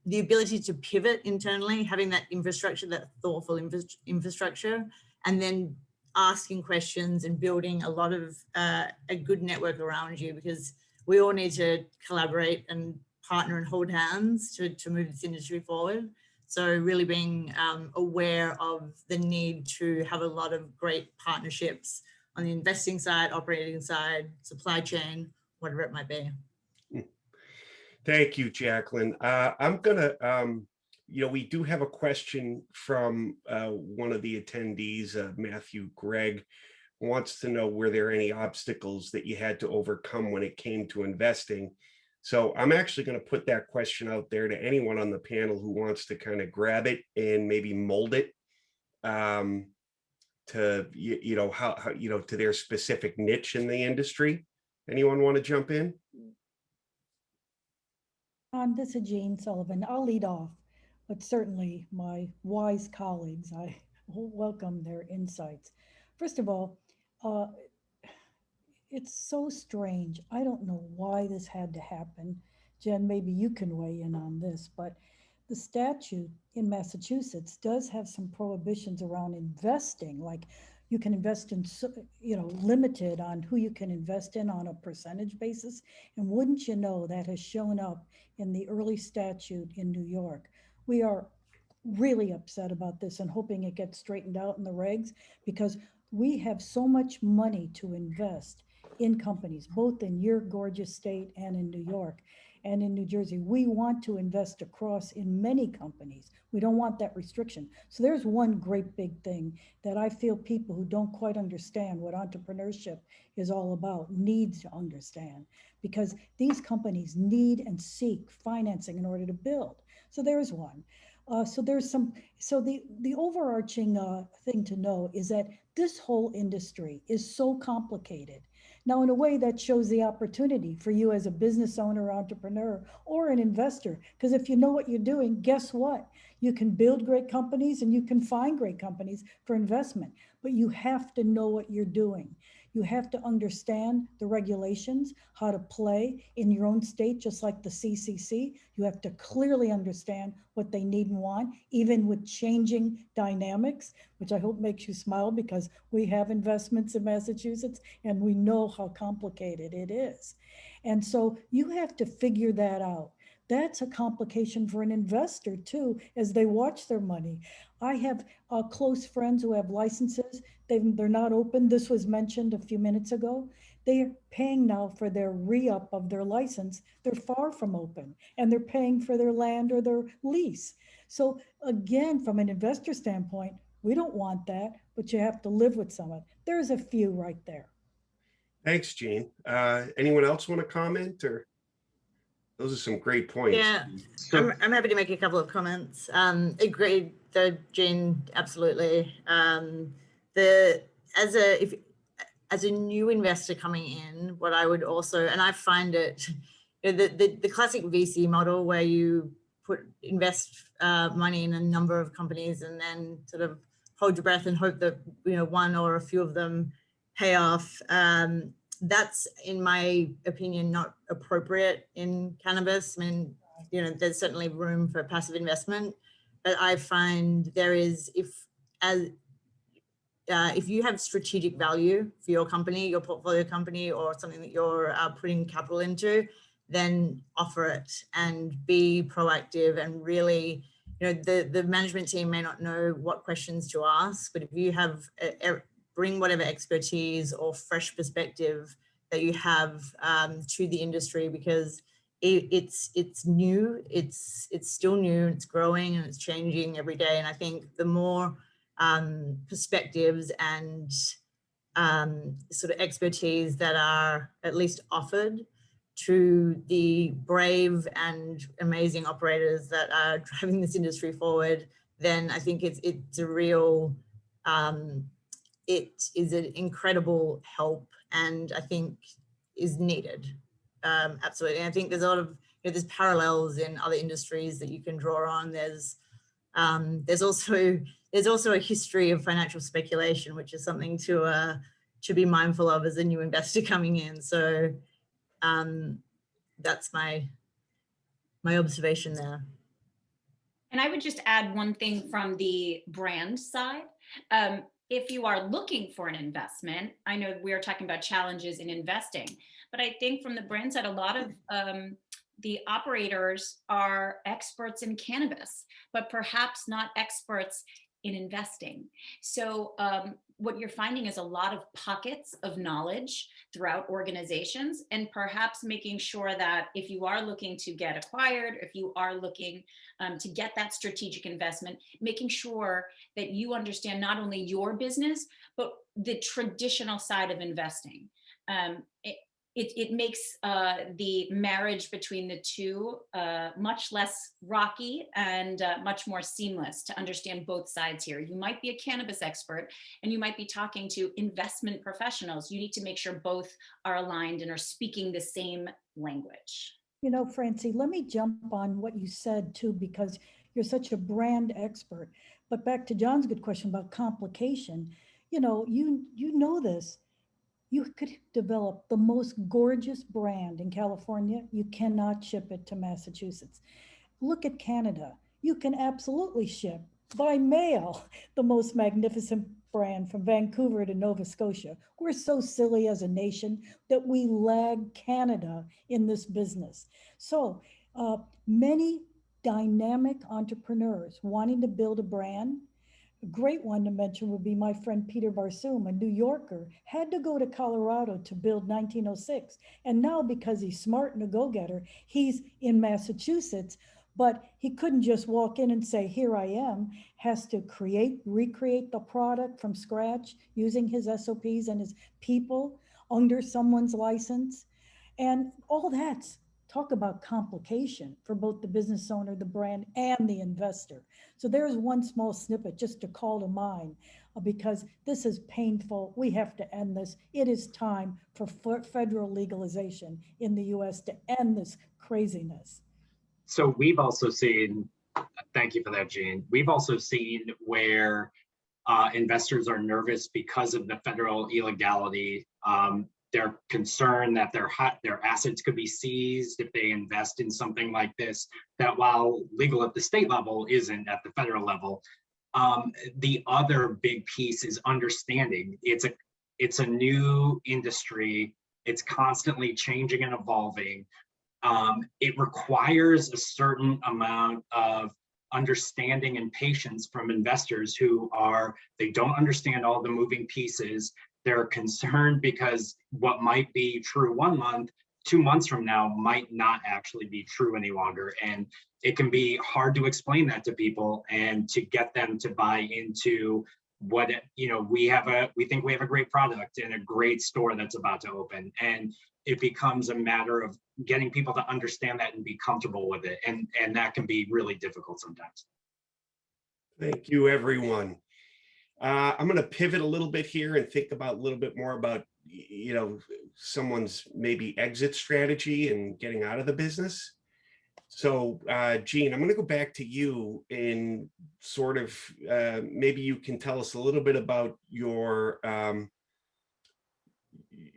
the ability to pivot internally, having that infrastructure, that thoughtful infrastructure, and then asking questions and building a lot of a good network around you, because we all need to collaborate and partner and hold hands to move this industry forward. So really being aware of the need to have a lot of great partnerships on the investing side, operating side, supply chain, whatever it might be. Thank you, Jacqueline. I'm gonna, we do have a question from one of the attendees, Matthew Gregg, wants to know, were there any obstacles that you had to overcome when it came to investing? So I'm actually going to put that question out there to anyone on the panel who wants to kind of grab it and maybe mold it to, how to their specific niche in the industry. Anyone want to jump in? This is Jane Sullivan. I'll lead off, but certainly my wise colleagues, I welcome their insights. First of all, it's so strange. I don't know why this had to happen. Jen, maybe you can weigh in on this, but the statute in Massachusetts does have some prohibitions around investing, like you can invest in, limited on who you can invest in on a percentage basis. And wouldn't you know, that has shown up in the early statute in New York. We are really upset about this and hoping it gets straightened out in the regs, because we have so much money to invest in companies, both in your gorgeous state and in New York and in New Jersey. We want to invest across in many companies. We don't want that restriction. So there's one great big thing that I feel people who don't quite understand what entrepreneurship is all about needs to understand, because these companies need and seek financing in order to build. So there's one. So the overarching thing to know is that this whole industry is so complicated. Now, in a way, that shows the opportunity for you as a business owner, entrepreneur, or an investor, because if you know what you're doing, guess what? You can build great companies and you can find great companies for investment, but you have to know what you're doing. You have to understand the regulations, how to play in your own state, just like the CCC. You have to clearly understand what they need and want, even with changing dynamics, which I hope makes you smile, because we have investments in Massachusetts and we know how complicated it is. And so you have to figure that out. That's a complication for an investor too, as they watch their money. I have close friends who have licenses. They're not open. This was mentioned a few minutes ago. They're paying now for their re-up of their license. They're far from open, and they're paying for their land or their lease. So again, from an investor standpoint, we don't want that, but you have to live with some of it. There's a few right there. Thanks, Gene. Anyone else want to comment, or? Those are some great points. Yeah, I'm happy to make a couple of comments. Agreed, though, Gene, absolutely. As a new investor coming in, what I would also, and I find it, the classic VC model where you invest money in a number of companies and then sort of hold your breath and hope that one or a few of them pay off. That's, in my opinion, not appropriate in cannabis. I mean, there's certainly room for passive investment, but I find there is, if you have strategic value for your company, your portfolio company, or something that you're putting capital into, then offer it and be proactive. And really, the management team may not know what questions to ask, but if you have bring whatever expertise or fresh perspective that you have to the industry, because it's new, it's still new, it's growing and it's changing every day. And I think the more perspectives and sort of expertise that are at least offered to the brave and amazing operators that are driving this industry forward, then I think it's a real it is an incredible help, and I think is needed. Absolutely. And I think there's a lot of, there's parallels in other industries that you can draw on. There's also a history of financial speculation, which is something to be mindful of as a new investor coming in. So that's my observation there. And I would just add one thing from the brand side. if you are looking for an investment, I know we are talking about challenges in investing, but I think from the brand side, a lot of the operators are experts in cannabis, but perhaps not experts in investing. So what you're finding is a lot of pockets of knowledge throughout organizations, and perhaps making sure that if you are looking to get acquired, if you are looking to get that strategic investment, making sure that you understand not only your business, but the traditional side of investing. It makes the marriage between the two much less rocky and much more seamless to understand both sides here. You might be a cannabis expert and you might be talking to investment professionals. You need to make sure both are aligned and are speaking the same language. You know, Francie, let me jump on what you said too, because you're such a brand expert. But back to John's good question about complication, you know this. You could develop the most gorgeous brand in California. You cannot ship it to Massachusetts. Look at Canada. You can absolutely ship by mail the most magnificent brand from Vancouver to Nova Scotia. We're so silly as a nation that we lag Canada in this business. So many dynamic entrepreneurs wanting to build a brand. A great one to mention would be my friend Peter Barsoom, a New Yorker, had to go to Colorado to build 1906. And now, because he's smart and a go-getter, he's in Massachusetts, but he couldn't just walk in and say, here I am, has to recreate the product from scratch using his SOPs and his people under someone's license. And all that's talk about complication for both the business owner, the brand, and the investor. So there's one small snippet just to call to mind because this is painful. We have to end this. It is time for federal legalization in the US to end this craziness. So we've also seen, thank you for that, Jean. We've also seen where investors are nervous because of the federal illegality. They're concerned that their assets could be seized if they invest in something like this, that while legal at the state level isn't at the federal level. The other big piece is understanding it's a new industry. It's constantly changing and evolving. It requires a certain amount of understanding and patience from investors they don't understand all the moving pieces. They're concerned because what might be true 1 month, 2 months from now might not actually be true any longer. And it can be hard to explain that to people and to get them to buy into what, we think we have a great product and a great store that's about to open. And it becomes a matter of getting people to understand that and be comfortable with it. And that can be really difficult sometimes. Thank you, everyone. I'm going to pivot a little bit here and think about a little bit more about, someone's maybe exit strategy and getting out of the business. So, Jean, I'm going to go back to you and sort of maybe you can tell us a little bit about your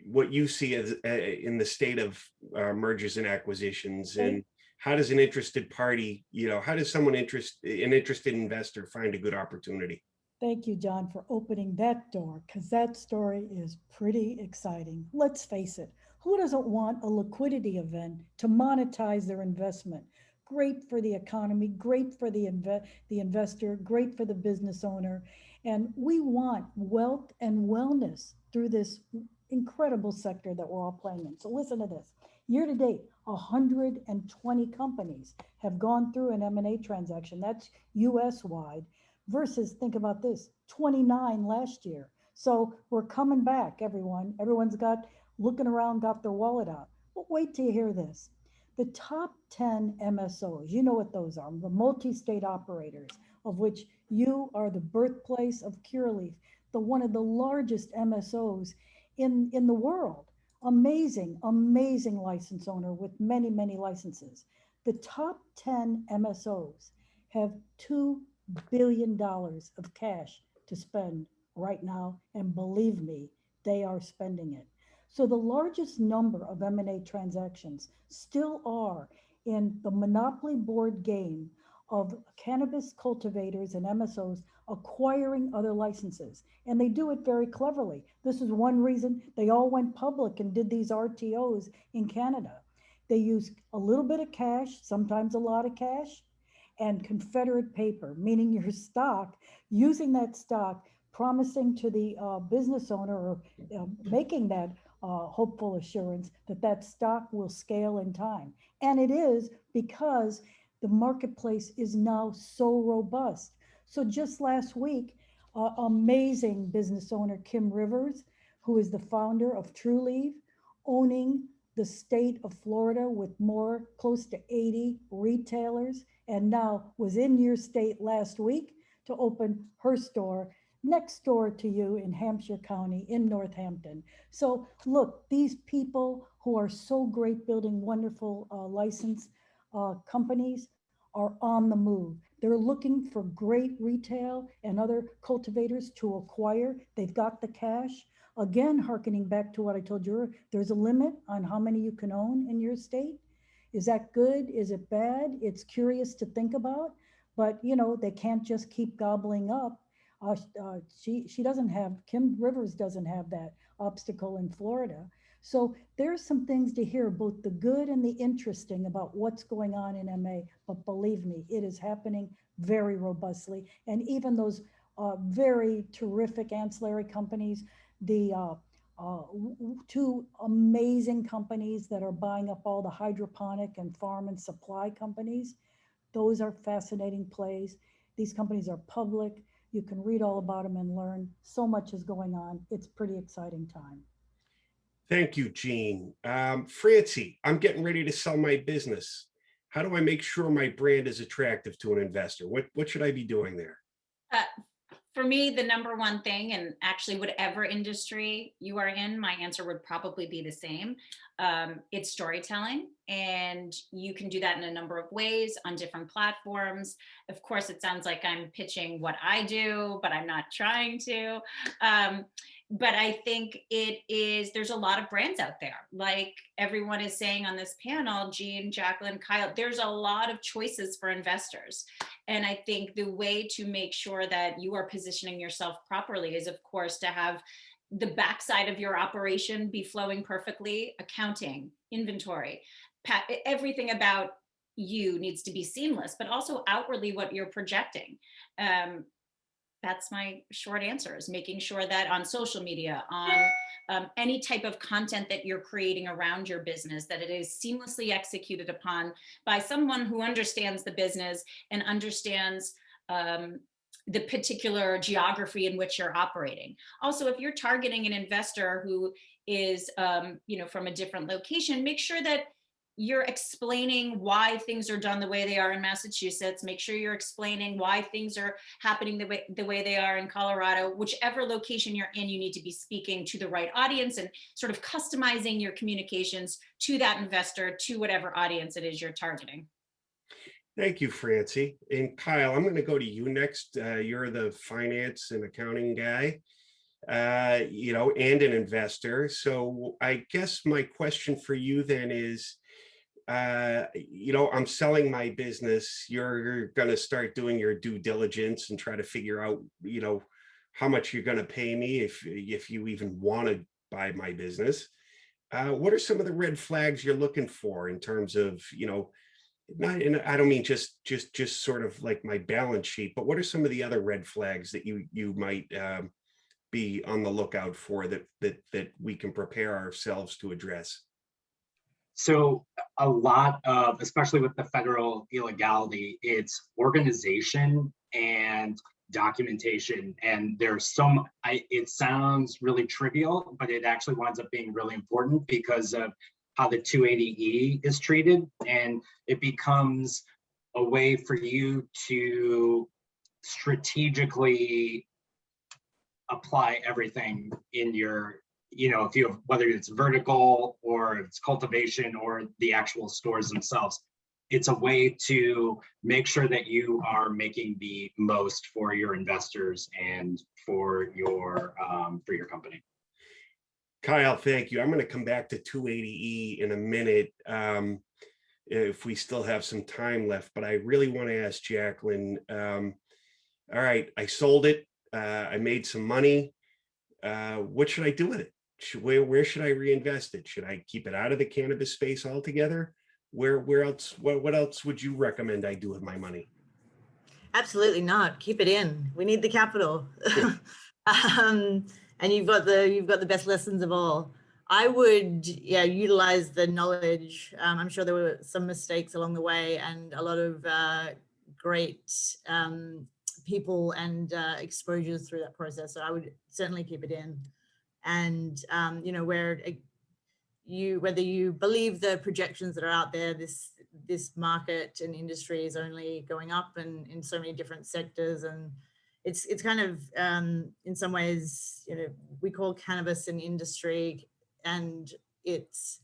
what you see as in the state of mergers and acquisitions, and how does an interested party, how does an interested investor find a good opportunity? Thank you, John, for opening that door, because that story is pretty exciting. Let's face it, who doesn't want a liquidity event to monetize their investment? Great for the economy, great for the investor, great for the business owner. And we want wealth and wellness through this incredible sector that we're all playing in. So listen to this. Year to date, 120 companies have gone through an M&A transaction. That's US-wide. Versus, think about this, 29 last year. So we're coming back, everyone. Everyone's looking around, got their wallet out. But wait till you hear this. The top 10 MSOs, you know what those are, the multi-state operators, of which you are the birthplace of Curaleaf, one of the largest MSOs in the world. Amazing, amazing license owner with many, many licenses. The top 10 MSOs have $2 billion of cash to spend right now, and believe me, they are spending it. So the largest number of M&A transactions still are in the monopoly board game of cannabis cultivators and MSOs acquiring other licenses. And they do it very cleverly. This is one reason they all went public and did these RTOs in Canada. They use a little bit of cash, sometimes a lot of cash, and Confederate paper, meaning your stock, using that stock, promising to the business owner or making that hopeful assurance that that stock will scale in time. And it is, because the marketplace is now so robust. So just last week, amazing business owner Kim Rivers, who is the founder of Trulieve, owning the state of Florida with close to 80 retailers, and now was in your state last week to open her store next door to you in Hampshire County in Northampton. So look, these people who are so great building wonderful license companies are on the move. They're looking for great retail and other cultivators to acquire. They've got the cash. Again, hearkening back to what I told you, there's a limit on how many you can own in your state. Is that good? Is it bad? It's curious to think about, but they can't just keep gobbling up. She doesn't have, Kim Rivers doesn't have that obstacle in Florida. So there's some things to hear, both the good and the interesting about what's going on in MA, but believe me, it is happening very robustly. And even those very terrific ancillary companies, the two amazing companies that are buying up all the hydroponic and farm and supply companies, those are fascinating plays. These companies are public. You can read all about them and learn. So much is going on. It's pretty exciting time. Thank you, Jean. Francie, I'm getting ready to sell my business. How do I make sure my brand is attractive to an investor? What should I be doing there? For me, the number one thing, and actually whatever industry you are in, my answer would probably be the same. It's storytelling, and you can do that in a number of ways on different platforms. Of course, it sounds like I'm pitching what I do, but I'm not trying to. But I think there's a lot of brands out there. Like everyone is saying on this panel, Jean, Jacqueline, Kyle, there's a lot of choices for investors. And I think the way to make sure that you are positioning yourself properly is, of course, to have the backside of your operation be flowing perfectly. Accounting, inventory, everything about you needs to be seamless, but also outwardly what you're projecting. That's my short answer, is making sure that on social media, on any type of content that you're creating around your business, that it is seamlessly executed upon by someone who understands the business and understands the particular geography in which you're operating. Also, if you're targeting an investor who is from a different location, make sure that you're explaining why things are done the way they are in Massachusetts. Make sure you're explaining why things are happening the way they are in Colorado. Whichever location you're in, you need to be speaking to the right audience and sort of customizing your communications to that investor, to whatever audience it is you're targeting. Thank you, Francie. And Kyle, I'm going to go to you next. You're the finance and accounting guy, and an investor. So I guess my question for you then is, I'm selling my business. You're going to start doing your due diligence and try to figure out, how much you're going to pay me if you even want to buy my business. What are some of the red flags you're looking for in terms of, and I don't mean just sort of like my balance sheet, but what are some of the other red flags that you might be on the lookout for that we can prepare ourselves to address? So a lot of, especially with the federal illegality, it's organization and documentation. And there's it sounds really trivial, but it actually winds up being really important because of how the 280E is treated. And it becomes a way for you to strategically apply everything in your, if you have, whether it's vertical or it's cultivation or the actual stores themselves, it's a way to make sure that you are making the most for your investors and for your company. Kyle, thank you. I'm going to come back to 280E in a minute. if we still have some time left, but I really want to ask Jacqueline, all right, I sold it. I made some money. What should I do with it? Where should I reinvest it? Should I keep it out of the cannabis space altogether? Where else, what else would you recommend I do with my money? Absolutely not. Keep it in. We need the capital. And you've got the best lessons of all. I would, yeah, utilize the knowledge. I'm sure there were some mistakes along the way and a lot of great people and exposures through that process. So I would certainly keep it in. And you know, whether you believe the projections that are out there, this market and industry is only going up and in so many different sectors, and it's kind of in some ways, you know, we call cannabis an industry, and it's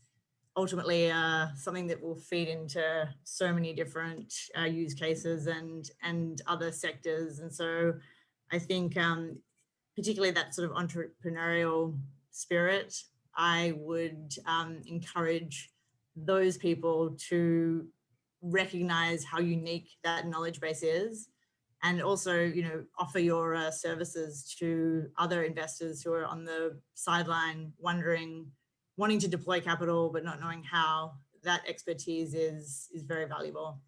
ultimately something that will feed into so many different use cases and other sectors. And so I think particularly that sort of entrepreneurial spirit, I would encourage those people to recognize how unique that knowledge base is, and also, you know, offer your services to other investors who are on the sideline wanting to deploy capital but not knowing how. That expertise is very valuable.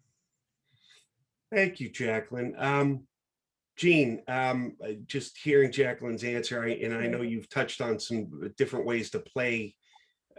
Thank you, Jacqueline. Jean, just hearing Jacqueline's answer, and I know you've touched on some different ways to play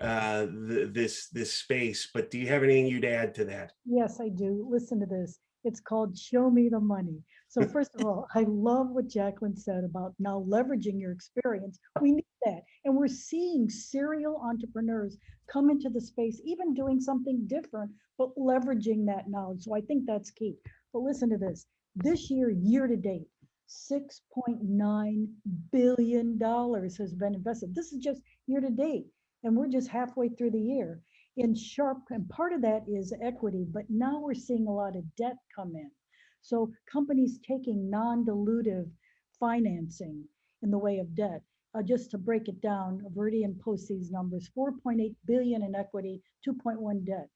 this space, but do you have anything you'd add to that? Yes, I do. Listen to this. It's called Show Me the Money. So first of all, I love what Jacqueline said about now leveraging your experience. We need that. And we're seeing serial entrepreneurs come into the space, even doing something different, but leveraging that knowledge. So I think that's key. But listen to this. This year to date, $6.9 billion has been invested. This is just year to date, and we're just halfway through the year. In sharp, and part of that is equity, but now we're seeing a lot of debt come in. So companies taking non-dilutive financing in the way of debt. Just to break it down, Veridian posts these numbers: 4.8 billion in equity, 2.1 debt,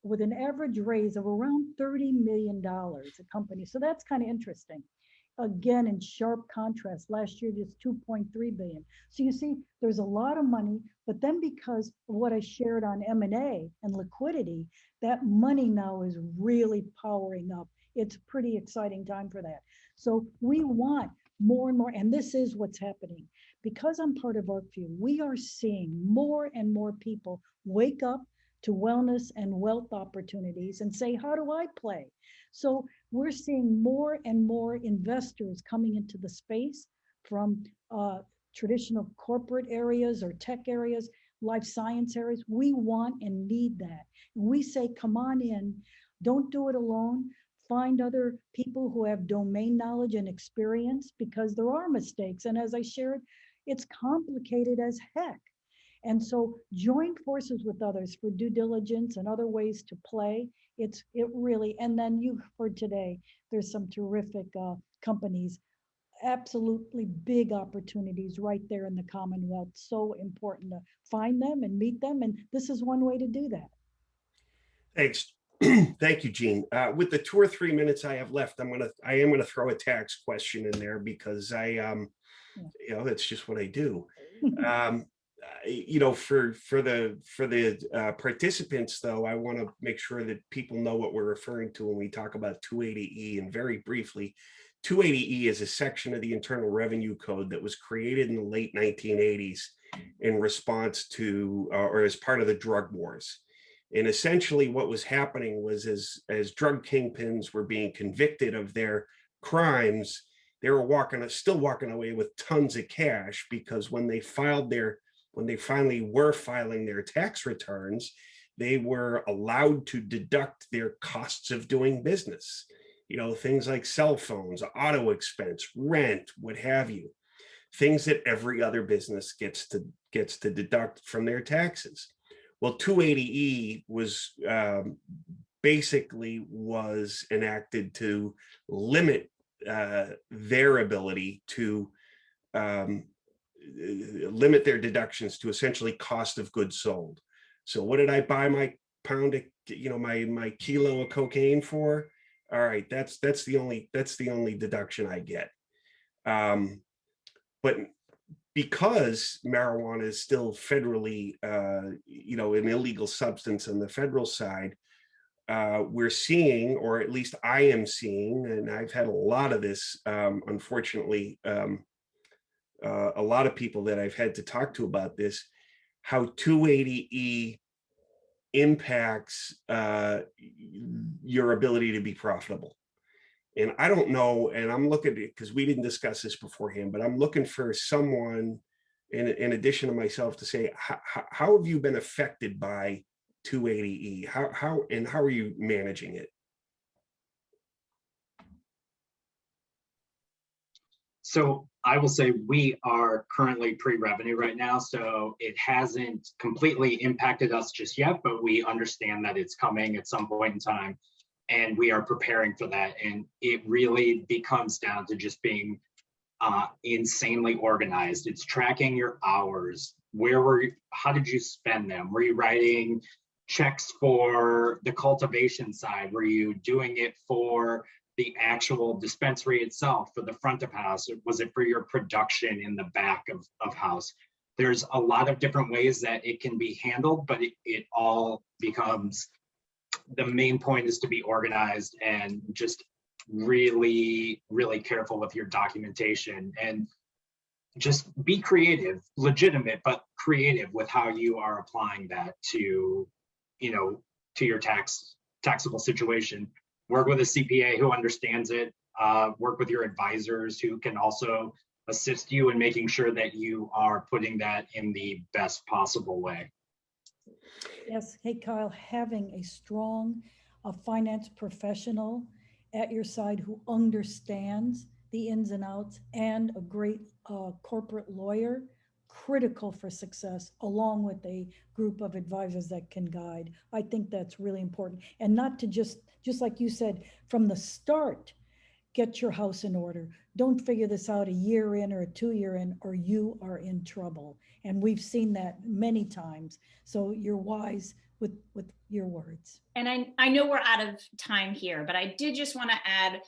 with an average raise of around $30 million a company. So that's kind of interesting. Again, in sharp contrast, last year just 2.3 billion. So you see, there's a lot of money, but then because of what I shared on M&A and liquidity, that money now is really powering up. It's a pretty exciting time for that. So we want more and more, and this is what's happening. Because I'm part of ArcView, we are seeing more and more people wake up to wellness and wealth opportunities and say, how do I play? So we're seeing more and more investors coming into the space from traditional corporate areas or tech areas, life science areas. We want and need that. And we say, come on in, don't do it alone. Find other people who have domain knowledge and experience, because there are mistakes. And as I shared, it's complicated as heck. And so join forces with others for due diligence and other ways to play. It really, and then you heard today, there's some terrific companies, absolutely big opportunities right there in the Commonwealth. So important to find them and meet them. And this is one way to do that. Thanks. Thank you, Jean. With the 2 or 3 minutes I have left, I am gonna throw a tax question in there, because I you know, that's just what I do. You know, for the participants, though, I want to make sure that people know what we're referring to when we talk about 280E. And very briefly, 280E is a section of the Internal Revenue Code that was created in the late 1980s in response to or as part of the drug wars. And essentially what was happening was, as drug kingpins were being convicted of their crimes, they were still walking away with tons of cash, because when they finally were filing their tax returns, they were allowed to deduct their costs of doing business. You know, things like cell phones, auto expense, rent, what have you. Things that every other business gets to deduct from their taxes. Well, 280E was basically enacted to limit their ability to limit their deductions to essentially cost of goods sold. So what did I buy my pound of my kilo of cocaine for, all right, that's the only deduction I get. But because marijuana is still federally, an illegal substance on the federal side, we're seeing, or at least I am seeing, and I've had a lot of this, unfortunately, a lot of people that I've had to talk to about this, how 280E impacts your ability to be profitable. And I don't know, and I'm looking, because we didn't discuss this beforehand, but I'm looking for someone in addition to myself to say, how have you been affected by 280E? How are you managing it? So I will say we are currently pre-revenue right now, so it hasn't completely impacted us just yet, but we understand that it's coming at some point in time, and we are preparing for that. And it really becomes down to just being insanely organized. It's tracking your hours. How did you spend them? Were you writing checks for the cultivation side? Were you doing it for the actual dispensary itself, for the front of house? Was it for your production in the back of house? There's a lot of different ways that it can be handled, but it all becomes, the main point is to be organized and just really, really careful with your documentation, and just be creative, legitimate, but creative with how you are applying that to your taxable situation. Work with a CPA who understands it, work with your advisors who can also assist you in making sure that you are putting that in the best possible way. Yes. Hey, Kyle, having a strong finance professional at your side who understands the ins and outs, and a great corporate lawyer, critical for success, along with a group of advisors that can guide. I think that's really important. And not to just like you said, from the start, get your house in order. Don't figure this out a year in or a 2 year in, or you are in trouble. And we've seen that many times. So you're wise with your words. And I know we're out of time here, but I did just want to add,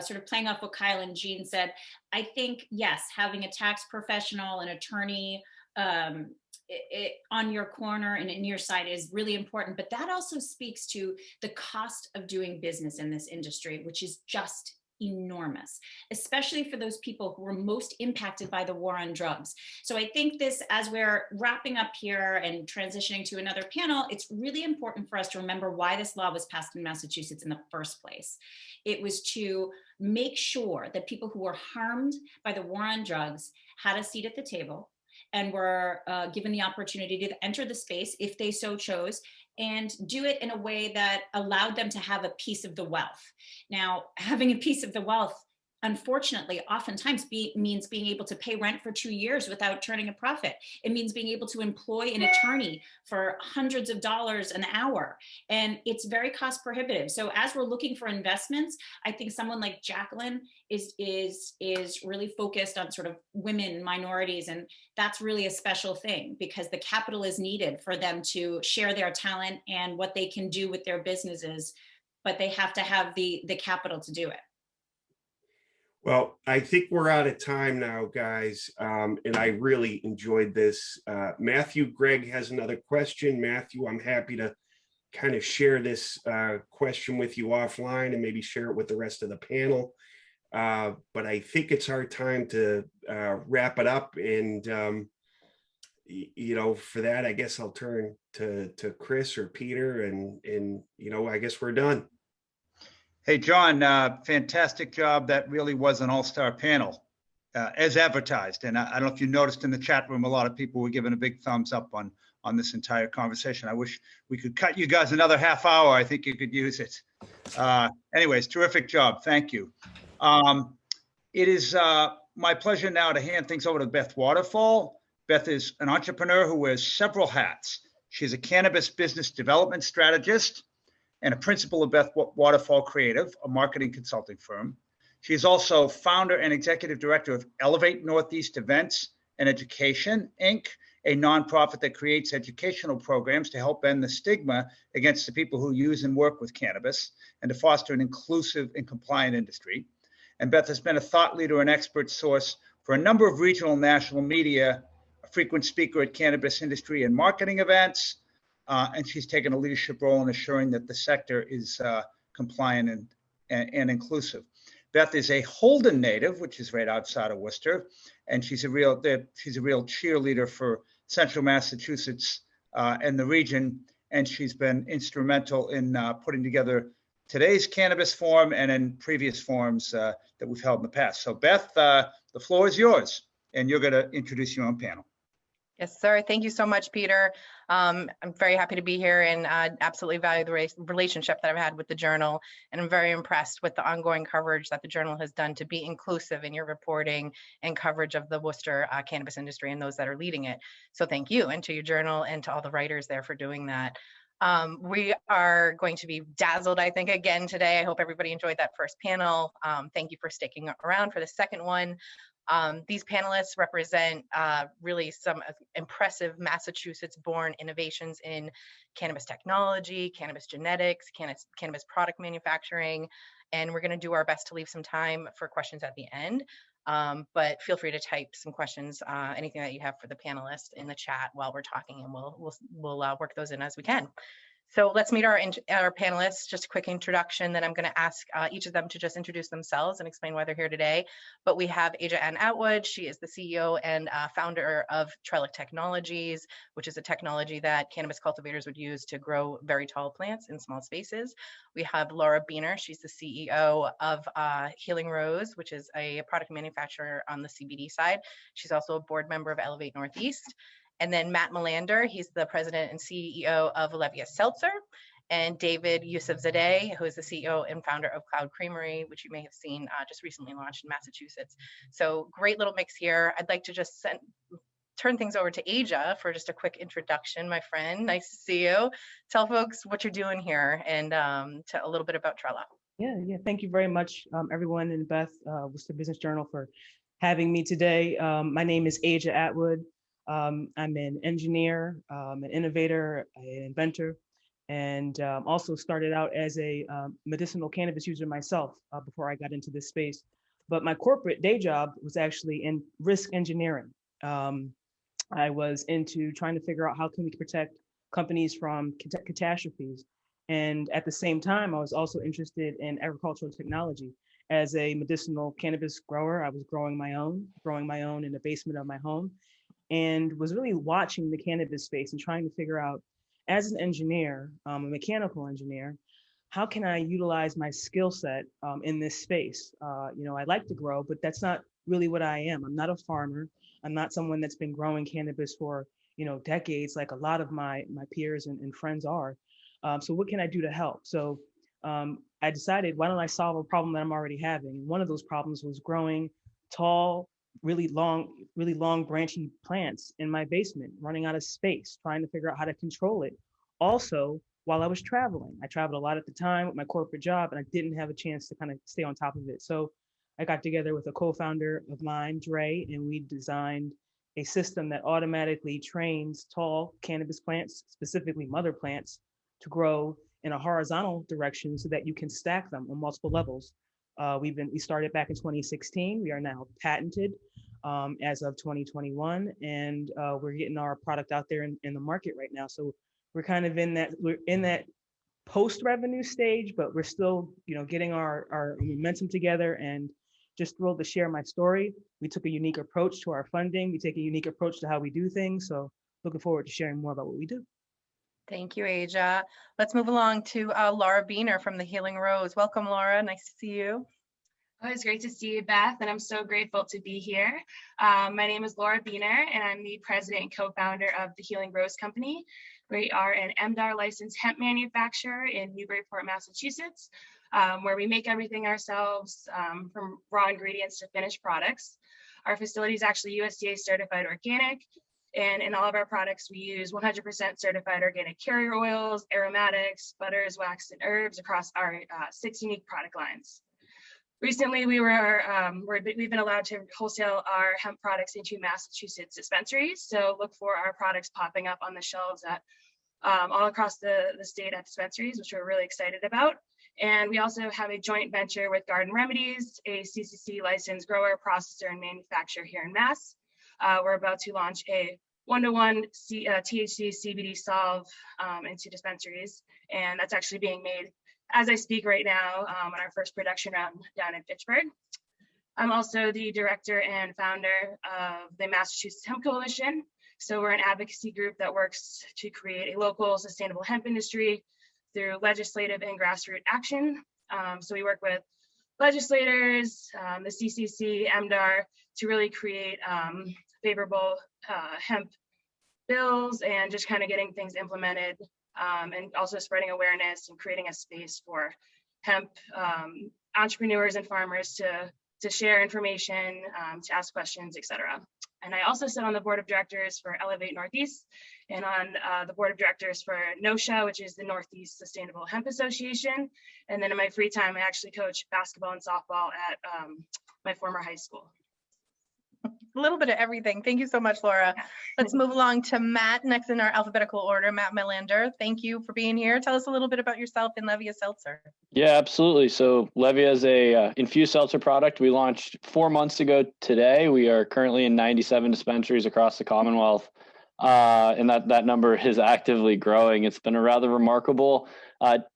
sort of playing off what Kyle and Jean said, I think, yes, having a tax professional, an attorney on your corner and in your side is really important. But that also speaks to the cost of doing business in this industry, which is just enormous, especially for those people who were most impacted by the war on drugs. So I think this, as we're wrapping up here and transitioning to another panel, it's really important for us to remember why this law was passed in Massachusetts in the first place. It was to make sure that people who were harmed by the war on drugs had a seat at the table and were given the opportunity to enter the space if they so chose, and do it in a way that allowed them to have a piece of the wealth. Now, having a piece of the wealth, unfortunately, oftentimes means being able to pay rent for 2 years without turning a profit. It means being able to employ an attorney for hundreds of dollars an hour. And it's very cost prohibitive. So as we're looking for investments, I think someone like Jacqueline is really focused on sort of women, minorities, and that's really a special thing, because the capital is needed for them to share their talent and what they can do with their businesses, but they have to have the capital to do it. Well, I think we're out of time now, guys, and I really enjoyed this. Matthew Gregg has another question. Matthew, I'm happy to kind of share this question with you offline and maybe share it with the rest of the panel. But I think it's our time to wrap it up. And, for that, I guess I'll turn to Chris or Peter, and I guess we're done. Hey, John, fantastic job. That really was an all-star panel, as advertised. And I don't know if you noticed in the chat room, a lot of people were giving a big thumbs up on this entire conversation. I wish we could cut you guys another half hour. I think you could use it. Anyways, terrific job. Thank you. It is my pleasure now to hand things over to Beth Waterfall. Beth is an entrepreneur who wears several hats. She's a cannabis business development strategist and a principal of Beth Waterfall Creative, a marketing consulting firm. She's also founder and executive director of Elevate Northeast Events and Education, Inc., a nonprofit that creates educational programs to help end the stigma against the people who use and work with cannabis and to foster an inclusive and compliant industry. And Beth has been a thought leader and expert source for a number of regional and national media, a frequent speaker at cannabis industry and marketing events, and she's taken a leadership role in assuring that the sector is compliant and inclusive. Beth is a Holden native, which is right outside of Worcester, and she's a real cheerleader for Central Massachusetts and the region, and she's been instrumental in putting together today's cannabis forum and in previous forums that we've held in the past. So Beth, the floor is yours, and you're going to introduce your own panel. Yes, sir. Thank you so much, Peter. I'm very happy to be here and absolutely value the relationship that I've had with the Journal. And I'm very impressed with the ongoing coverage that the Journal has done to be inclusive in your reporting and coverage of the Worcester cannabis industry and those that are leading it. So thank you, and to your Journal and to all the writers there for doing that. We are going to be dazzled, I think, again today. I hope everybody enjoyed that first panel. Thank you for sticking around for the second one. These panelists represent really some impressive Massachusetts-born innovations in cannabis technology, cannabis genetics, cannabis product manufacturing, and we're going to do our best to leave some time for questions at the end. But feel free to type some questions, anything that you have for the panelists in the chat while we're talking, and we'll work those in as we can. So let's meet our panelists. Just a quick introduction, then I'm going to ask each of them to just introduce themselves and explain why they're here today. But we have Aja Ann Atwood. She is the CEO and founder of Trellic Technologies, which is a technology that cannabis cultivators would use to grow very tall plants in small spaces. We have Laura Beener. She's the CEO of Healing Rose, which is a product manufacturer on the CBD side. She's also a board member of Elevate Northeast. And then Matt Melander, he's the president and CEO of Olivia Seltzer, and David Yusufzadeh, who is the CEO and founder of Cloud Creamery, which you may have seen just recently launched in Massachusetts. So great little mix here. I'd like to just turn things over to Aja for just a quick introduction, my friend. Nice to see you. Tell folks what you're doing here and a little bit about Trellic. Yeah. Thank you very much, everyone, and Beth, Worcester Business Journal, for having me today. My name is Aja Atwood. I'm an engineer, an innovator, an inventor, and also started out as a medicinal cannabis user myself before I got into this space. But my corporate day job was actually in risk engineering. I was into trying to figure out how can we protect companies from catastrophes. And at the same time, I was also interested in agricultural technology. As a medicinal cannabis grower, I was growing my own in the basement of my home, and was really watching the cannabis space and trying to figure out, as an engineer, a mechanical engineer, how can I utilize my skill set in this space? I like to grow, but that's not really what I am. I'm not a farmer. I'm not someone that's been growing cannabis for decades, like a lot of my peers and friends are. So what can I do to help? So I decided, why don't I solve a problem that I'm already having? One of those problems was growing tall, really long branchy plants in my basement, running out of space, trying to figure out how to control it. Also, while I was traveling, I traveled a lot at the time with my corporate job, and I didn't have a chance to kind of stay on top of it. So I got together with a co-founder of mine, Dre, and we designed a system that automatically trains tall cannabis plants, specifically mother plants, to grow in a horizontal direction so that you can stack them on multiple levels. We started back in 2016. We are now patented as of 2021, and we're getting our product out there in the market right now. So we're kind of in that post-revenue stage, but we're still getting our momentum together, and just thrilled to share my story. We took a unique approach to our funding. We take a unique approach to how we do things. So looking forward to sharing more about what we do. Thank you, Aja. Let's move along to Laura Beener from the Healing Rose. Welcome, Laura. Nice to see you. Oh, it's great to see you, Beth, and I'm so grateful to be here. My name is Laura Beener, and I'm the president and co-founder of the Healing Rose Company. We are an MDAR licensed hemp manufacturer in Newburyport, Massachusetts, where we make everything ourselves, from raw ingredients to finished products. Our facility is actually USDA certified organic, and in all of our products, we use 100% certified organic carrier oils, aromatics, butters, wax, and herbs across our 6 unique product lines. recently we've been allowed to wholesale our hemp products into Massachusetts dispensaries. So look for our products popping up on the shelves at all across the state at dispensaries, which we're really excited about. And we also have a joint venture with Garden Remedies, a CCC licensed grower, processor, and manufacturer here in Mass. We're about to launch a one-to-one THC CBD solve into dispensaries, and that's actually being made as I speak right now on our first production run down in Fitchburg. I'm also the director and founder of the Massachusetts Hemp Coalition. So we're an advocacy group that works to create a local sustainable hemp industry through legislative and grassroots action. So we work with legislators, the CCC, MDR, to really create favorable hemp bills and just kind of getting things implemented, and also spreading awareness and creating a space for hemp entrepreneurs and farmers to share information, to ask questions, etc. And I also sit on the board of directors for Elevate Northeast and on the board of directors for NOSHA, which is the Northeast Sustainable Hemp Association. And then in my free time, I actually coach basketball and softball at my former high school. A little bit of everything. Thank you so much, Laura. Let's move along to Matt next in our alphabetical order. Matt Melander, thank you for being here. Tell us a little bit about yourself and Levia Seltzer. Yeah, absolutely. So Levia is a infused seltzer product. We launched 4 months ago today. We are currently in 97 dispensaries across the Commonwealth, and that number is actively growing. It's been a rather remarkable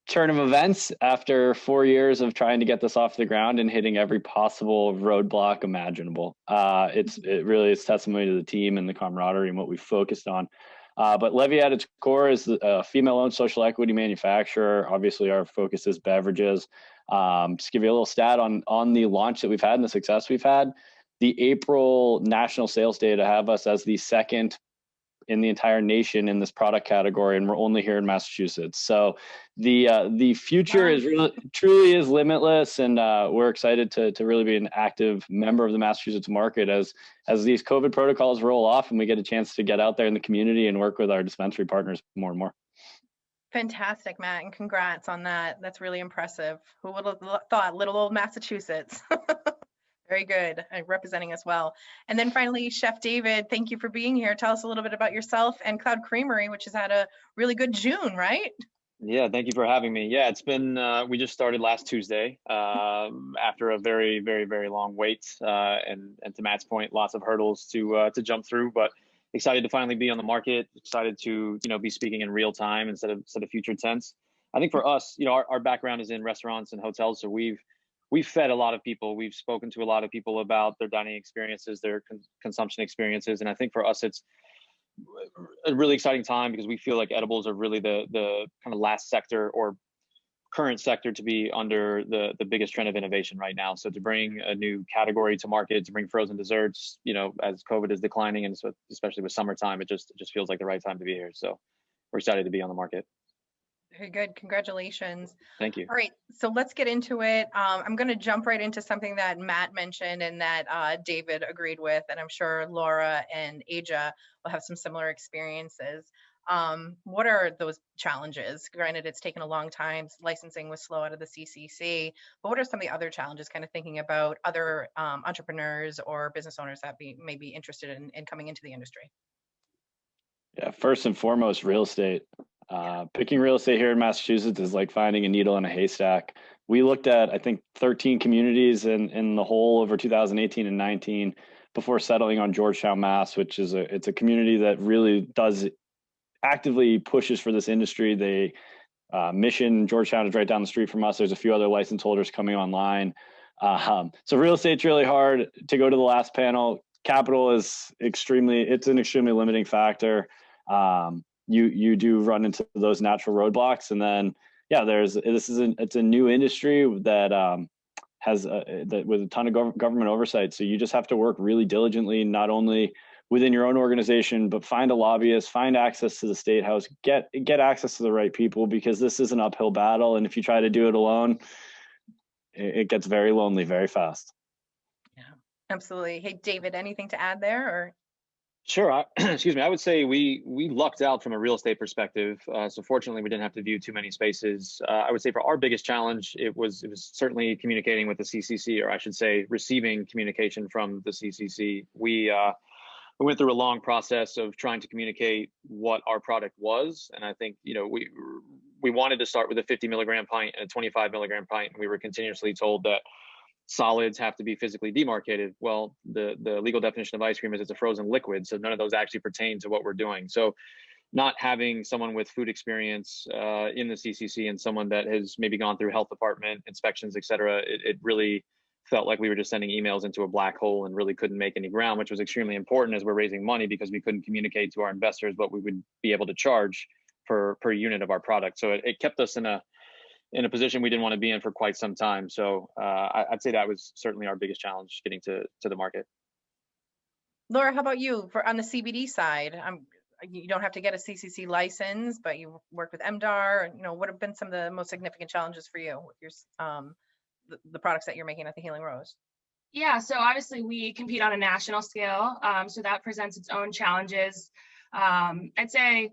turn of events after 4 years of trying to get this off the ground and hitting every possible roadblock imaginable. It really is testimony to the team and the camaraderie and what we focused on. But Levia at its core is a female-owned social equity manufacturer. Obviously, our focus is beverages. Just give you a little stat on the launch that we've had and the success we've had. The April national sales data have us as the second in the entire nation in this product category, and we're only here in Massachusetts. So the future is truly is limitless, and we're excited to really be an active member of the Massachusetts market as these COVID protocols roll off and we get a chance to get out there in the community and work with our dispensary partners more and more. Fantastic, Matt, and congrats on that. That's really impressive. Who would have thought, little old Massachusetts? Very good, representing us well. And then finally, Chef David, thank you for being here. Tell us a little bit about yourself and Cloud Creamery, which has had a really good June, right? Yeah, thank you for having me. Yeah, it's been, we just started last Tuesday after a very, very, very long wait. And to Matt's point, lots of hurdles to jump through, but excited to finally be on the market, excited to, be speaking in real time instead of future tense. I think for us, our background is in restaurants and hotels, so we've fed a lot of people. We've spoken to a lot of people about their dining experiences, their consumption experiences. And I think for us, it's a really exciting time because we feel like edibles are really the kind of last sector or current sector to be under the biggest trend of innovation right now. So to bring a new category to market, to bring frozen desserts, as COVID is declining, and so especially with summertime, it just feels like the right time to be here. So we're excited to be on the market. Very good. Congratulations. Thank you. All right, so let's get into it. I'm going to jump right into something that Matt mentioned and that David agreed with, and I'm sure Laura and Aja will have some similar experiences. What are those challenges? Granted, it's taken a long time. Licensing was slow out of the CCC, but what are some of the other challenges, kind of thinking about other entrepreneurs or business owners that may be interested in coming into the industry? Yeah, first and foremost, real estate. Picking real estate here in Massachusetts is like finding a needle in a haystack. We looked at, I think, 13 communities in the whole over 2018 and 19 before settling on Georgetown, Mass, which is it's a community that really does actively pushes for this industry. They Mission, Georgetown is right down the street from us. There's a few other license holders coming online. So real estate's really hard. To go to the last panel, capital is an extremely limiting factor. You do run into those natural roadblocks, and then it's a new industry that has with a ton of government oversight. So you just have to work really diligently, not only within your own organization, but find a lobbyist, find access to the State House, get access to the right people, because this is an uphill battle. And if you try to do it alone, it gets very lonely very fast. Yeah, absolutely. Hey, David, anything to add there? Or Sure. Excuse me. I would say we lucked out from a real estate perspective. So fortunately, we didn't have to view too many spaces. I would say for our biggest challenge, it was certainly communicating with the CCC, or I should say, receiving communication from the CCC. We went through a long process of trying to communicate what our product was, and I think we wanted to start with a 50 milligram pint and a 25 milligram pint, and we were continuously told that solids have to be physically demarcated. Well, the legal definition of ice cream is it's a frozen liquid, so none of those actually pertain to what we're doing. So not having someone with food experience in the CCC and someone that has maybe gone through health department inspections, et cetera, it really felt like we were just sending emails into a black hole and really couldn't make any ground, which was extremely important as we're raising money, because we couldn't communicate to our investors what we would be able to charge per unit of our product. So it kept us in a position we didn't want to be in for quite some time. So I'd say that was certainly our biggest challenge, getting to the market. Laura, how about you on the CBD side? You don't have to get a CCC license, but you work with MDAR. What have been some of the most significant challenges for you with your the products that you're making at the Healing Rose? Yeah, so obviously we compete on a national scale, so that presents its own challenges. I'd say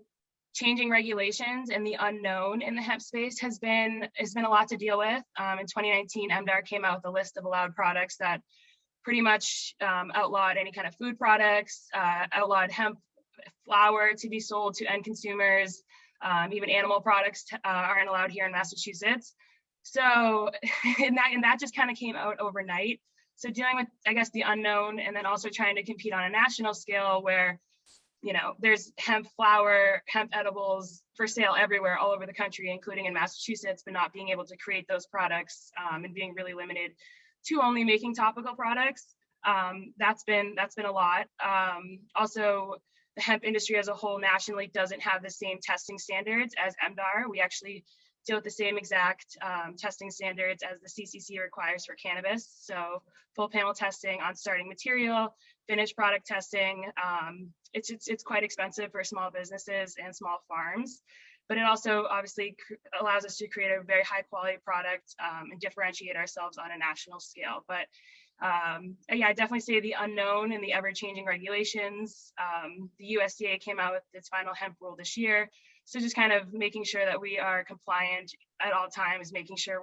changing regulations and the unknown in the hemp space has been a lot to deal with. In 2019, MDAR came out with a list of allowed products that pretty much outlawed any kind of food products, outlawed hemp flower to be sold to end consumers. Even animal products aren't allowed here in Massachusetts. So, and that just kind of came out overnight. So dealing with, I guess, the unknown, and then also trying to compete on a national scale where, there's hemp flower, hemp edibles for sale everywhere, all over the country, including in Massachusetts, but not being able to create those products and being really limited to only making topical products. That's been a lot. Also, the hemp industry as a whole nationally doesn't have the same testing standards as MDAR. We actually deal with the same exact testing standards as the CCC requires for cannabis. So full panel testing on starting material, finished product testing. It's quite expensive for small businesses and small farms, but it also obviously allows us to create a very high quality product and differentiate ourselves on a national scale. But yeah, I definitely say the unknown and the ever-changing regulations. The USDA came out with its final hemp rule this year. So just kind of making sure that we are compliant at all times, making sure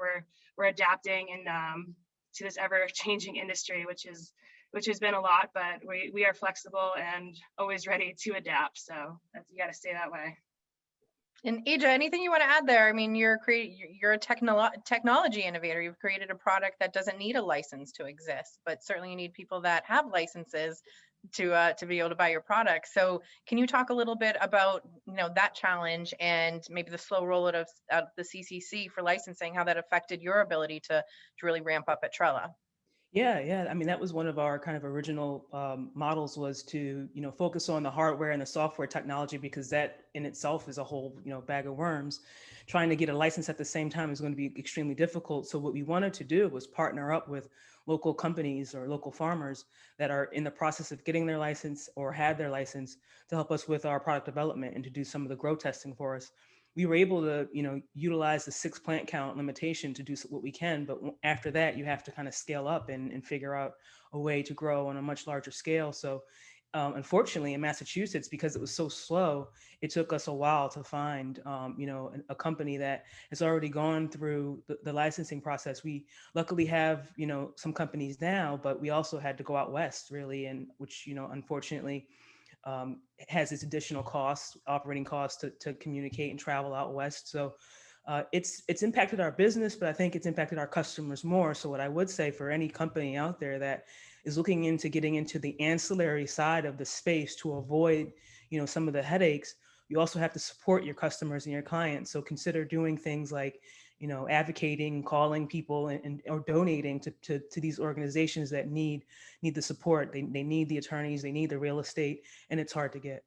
we're adapting and to this ever-changing industry, which has been a lot, but we are flexible and always ready to adapt. So you got to stay that way. And Aja, anything you want to add there? I mean, you're a technology innovator. You've created a product that doesn't need a license to exist, but certainly you need people that have licenses to be able to buy your product. So can you talk a little bit about that challenge and maybe the slow rollout of the CCC for licensing, how that affected your ability to really ramp up at Trellic? Yeah. I mean, that was one of our kind of original models, was to, focus on the hardware and the software technology, because that in itself is a whole, bag of worms. Trying to get a license at the same time is going to be extremely difficult. So what we wanted to do was partner up with local companies or local farmers that are in the process of getting their license or had their license to help us with our product development and to do some of the grow testing for us. We were able to, utilize the 6 plant count limitation to do what we can. But after that, you have to kind of scale up and figure out a way to grow on a much larger scale. So unfortunately, in Massachusetts, because it was so slow, it took us a while to find, a company that has already gone through the licensing process. We luckily have, some companies now, but we also had to go out west, really, and which, unfortunately, has its additional costs, operating costs to communicate and travel out west. So it's impacted our business, but I think it's impacted our customers more. So what I would say for any company out there that is looking into getting into the ancillary side of the space to avoid, some of the headaches, you also have to support your customers and your clients. So consider doing things like, advocating, calling people or donating to these organizations that need the support. They need the attorneys, they need the real estate, and it's hard to get.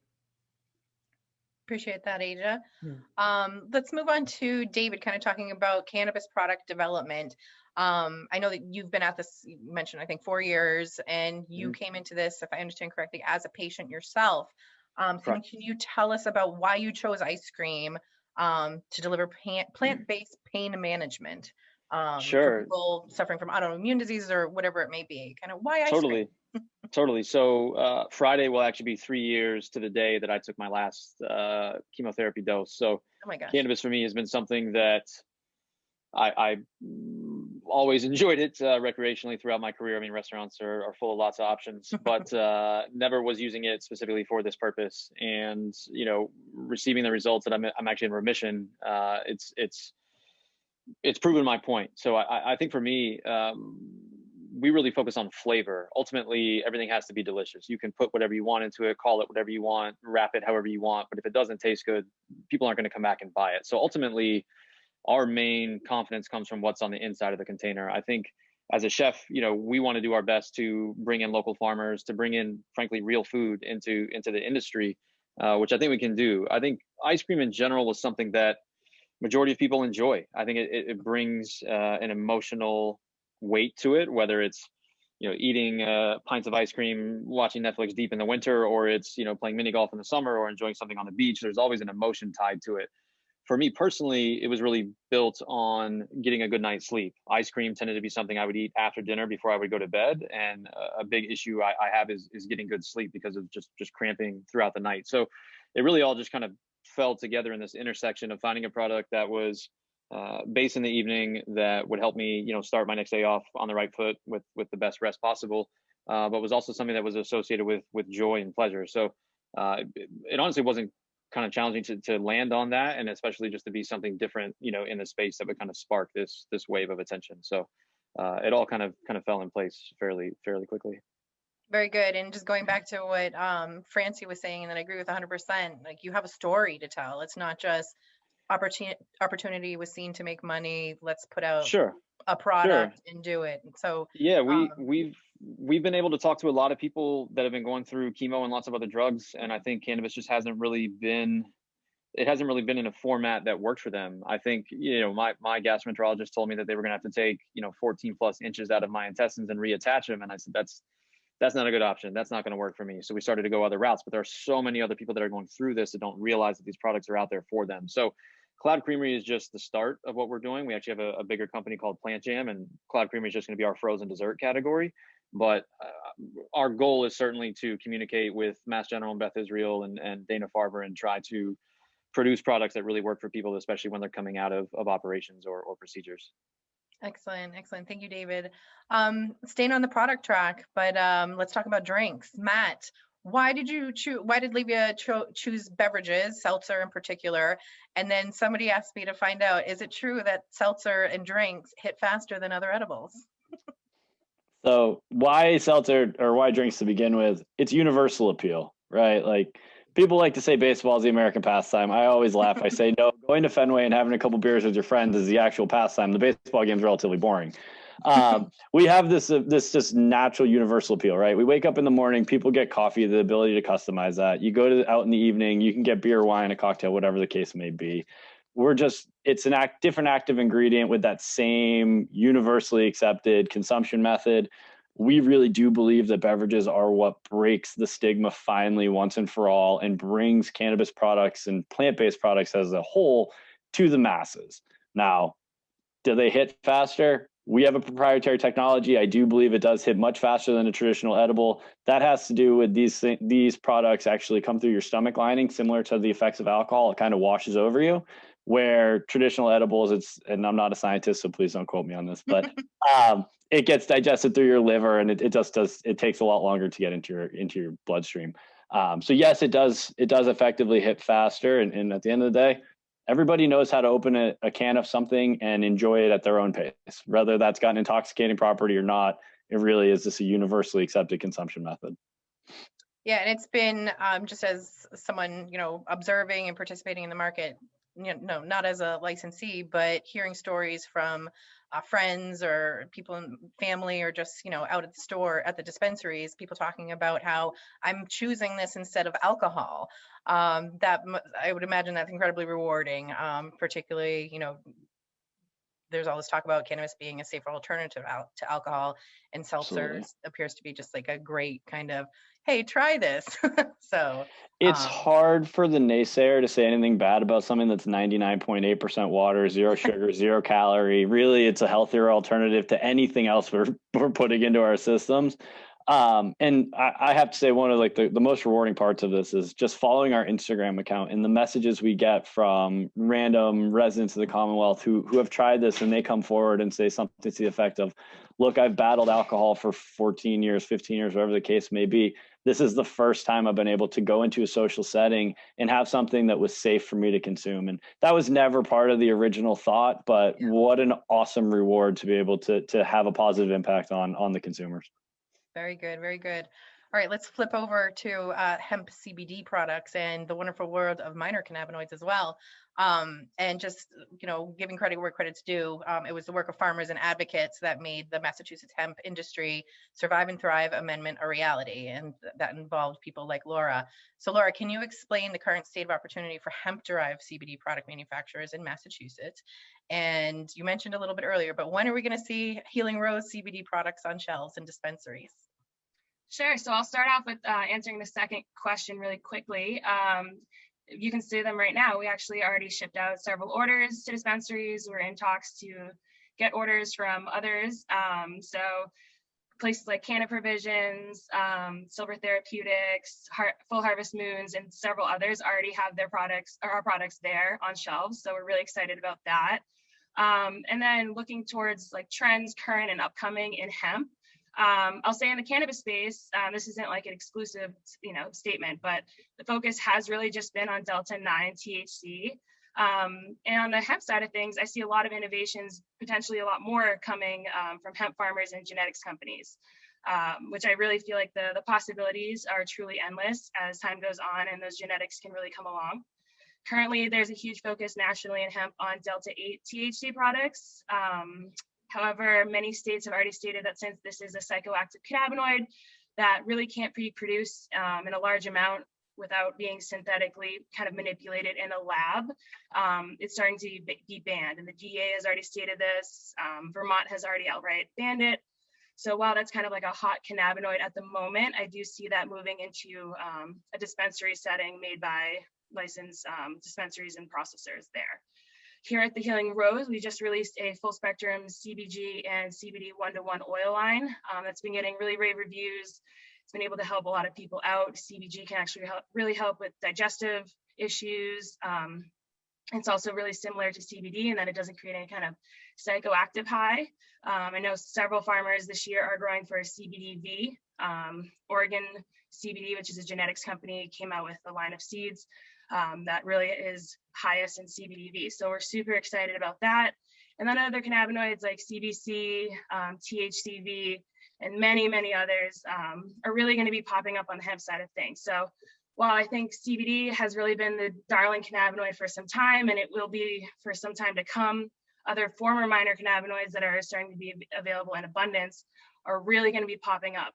Appreciate that, Aja. Yeah. Let's move on to David, kind of talking about cannabis product development. I know that you've been at this, you mentioned, I think 4 years, and you came into this, if I understand correctly, as a patient yourself. So can you tell us about why you chose ice cream to deliver plant-based pain management? Sure. For people suffering from autoimmune diseases or whatever it may be. Kind of why ice cream? Totally. So Friday will actually be 3 years to the day that I took my last chemotherapy dose. So Oh my gosh. cannabis for me has been something that I always enjoyed it recreationally throughout my career. I mean, restaurants are full of lots of options, but never was using it specifically for this purpose. And, you know, receiving the results that I'm actually in remission, it's proven my point. So I think for me, we really focus on flavor. Ultimately, everything has to be delicious. You can put whatever you want into it, call it whatever you want, wrap it however you want. But if it doesn't taste good, people aren't going to come back and buy it. So ultimately, our main confidence comes from what's on the inside of the container. I think as a chef, you know, we want to do our best to bring in local farmers, to bring in, frankly, real food into the industry, which I think we can do. I think ice cream in general was something that majority of people enjoy. I think it brings an emotional weight to it, whether it's, you know, eating pints of ice cream, watching Netflix deep in the winter, or it's, you know, playing mini golf in the summer or enjoying something on the beach. There's always an emotion tied to it. For me personally, it was really built on getting a good night's sleep. Ice cream tended to be something I would eat after dinner before I would go to bed. And a big issue I have is getting good sleep because of just cramping throughout the night. So it really all just kind of fell together in this intersection of finding a product that was based in the evening that would help me, you know, start my next day off on the right foot with the best rest possible, but was also something that was associated with joy and pleasure. So it honestly wasn't kind of challenging to land on that, and especially just to be something different, you know, in the space that would kind of spark this wave of attention. So it all kind of fell in place fairly quickly. Very good. And just going back to what Francie was saying, and that I agree with 100%, like you have a story to tell. It's not just opportunity was seen to make money. Let's put out a product and do it. So yeah, we've been able to talk to a lot of people that have been going through chemo and lots of other drugs, and I think cannabis just hasn't really been in a format that worked for them. I think, you know, my gastroenterologist told me that they were going to have to take, you know, 14 plus inches out of my intestines and reattach them, and I said that's not a good option. That's not going to work for me. So we started to go other routes, but there are so many other people that are going through this that don't realize that these products are out there for them. So Cloud Creamery is just the start of what we're doing. We actually have a bigger company called Plant Jam, and Cloud Creamery is just going to be our frozen dessert category. But our goal is certainly to communicate with Mass General and Beth Israel and Dana-Farber and try to produce products that really work for people, especially when they're coming out of operations or procedures. Excellent. Thank you, David. Staying on the product track, but let's talk about drinks. Matt, why did Livia choose beverages, seltzer in particular? And then somebody asked me to find out, is it true that seltzer and drinks hit faster than other edibles? So why seltzer, or why drinks to begin with? It's universal appeal, right? Like, people like to say baseball is the American pastime. I always laugh. I say, no, going to Fenway and having a couple beers with your friends is the actual pastime. The baseball game's relatively boring. We have this just natural universal appeal, right? We wake up in the morning, people get coffee, the ability to customize that. You go out in the evening, you can get beer, wine, a cocktail, whatever the case may be. It's a different active ingredient with that same universally accepted consumption method. We really do believe that beverages are what breaks the stigma finally once and for all and brings cannabis products and plant-based products as a whole to the masses. Now, do they hit faster? We have a proprietary technology. I do believe it does hit much faster than a traditional edible. That has to do with these products actually come through your stomach lining, similar to the effects of alcohol. It kind of washes over you, where traditional edibles, and I'm not a scientist, so please don't quote me on this, but it gets digested through your liver, and it takes a lot longer to get into your bloodstream. So yes, it does effectively hit faster, and at the end of the day, everybody knows how to open a can of something and enjoy it at their own pace, whether that's got an intoxicating property or not. It really is just a universally accepted consumption method. Yeah, and it's been just as someone, you know, observing and participating in the market, you know, not as a licensee, but hearing stories from friends or people in family, or just, you know, out at the store, at the dispensaries, people talking about how I'm choosing this instead of alcohol. That I would imagine that's incredibly rewarding, particularly, you know, there's all this talk about cannabis being a safer alternative to alcohol, and seltzers appears to be just like a great kind of, hey, try this. So it's hard for the naysayer to say anything bad about something that's 99.8% water, 0 sugar, 0 calorie. Really, it's a healthier alternative to anything else we're putting into our systems. And I have to say, one of like the most rewarding parts of this is just following our Instagram account and the messages we get from random residents of the Commonwealth who have tried this, and they come forward and say something to the effect of, look, I've battled alcohol for 14 years, 15 years, whatever the case may be. This is the first time I've been able to go into a social setting and have something that was safe for me to consume. And that was never part of the original thought, but what an awesome reward to be able to have a positive impact on the consumers. Very good, very good. All right, let's flip over to hemp CBD products and the wonderful world of minor cannabinoids as well. And just, giving credit where credit's due, it was the work of farmers and advocates that made the Massachusetts hemp industry survive and thrive amendment a reality. And that involved people like Laura. So Laura, can you explain the current state of opportunity for hemp-derived CBD product manufacturers in Massachusetts? And you mentioned a little bit earlier, but when are we going to see Healing Rose CBD products on shelves and dispensaries? Sure. So I'll start off with answering the second question really quickly. You can see them right now. We actually already shipped out several orders to dispensaries. We're in talks to get orders from others. So places like Canna Provisions, Silver Therapeutics, Full Harvest Moons, and several others already have their products or our products there on shelves. So we're really excited about that. And then looking towards like trends current and upcoming in hemp. I'll say in the cannabis space, this isn't like an exclusive, statement, but the focus has really just been on Delta-9 THC. And on the hemp side of things, I see a lot of innovations, potentially a lot more coming from hemp farmers and genetics companies, which I really feel like the possibilities are truly endless as time goes on and those genetics can really come along. Currently, there's a huge focus nationally in hemp on Delta-8 THC products. However, many states have already stated that since this is a psychoactive cannabinoid that really can't be produced in a large amount without being synthetically kind of manipulated in a lab, it's starting to be banned. And the DEA has already stated this. Vermont has already outright banned it. So while that's kind of like a hot cannabinoid at the moment, I do see that moving into a dispensary setting made by licensed dispensaries and processors there. Here at the Healing Rose, we just released a full spectrum CBG and CBD 1-to-1 oil line that's been getting really rave reviews. It's been able to help a lot of people out. CBG can actually really help with digestive issues. It's also really similar to CBD in that it doesn't create any kind of psychoactive high. I know several farmers this year are growing for CBDV. Oregon CBD, which is a genetics company, came out with a line of seeds that really is highest in CBDV. So we're super excited about that. And then other cannabinoids like CBC, THCV, and many, many others are really going to be popping up on the hemp side of things. So while I think CBD has really been the darling cannabinoid for some time, and it will be for some time to come, other former minor cannabinoids that are starting to be available in abundance are really going to be popping up.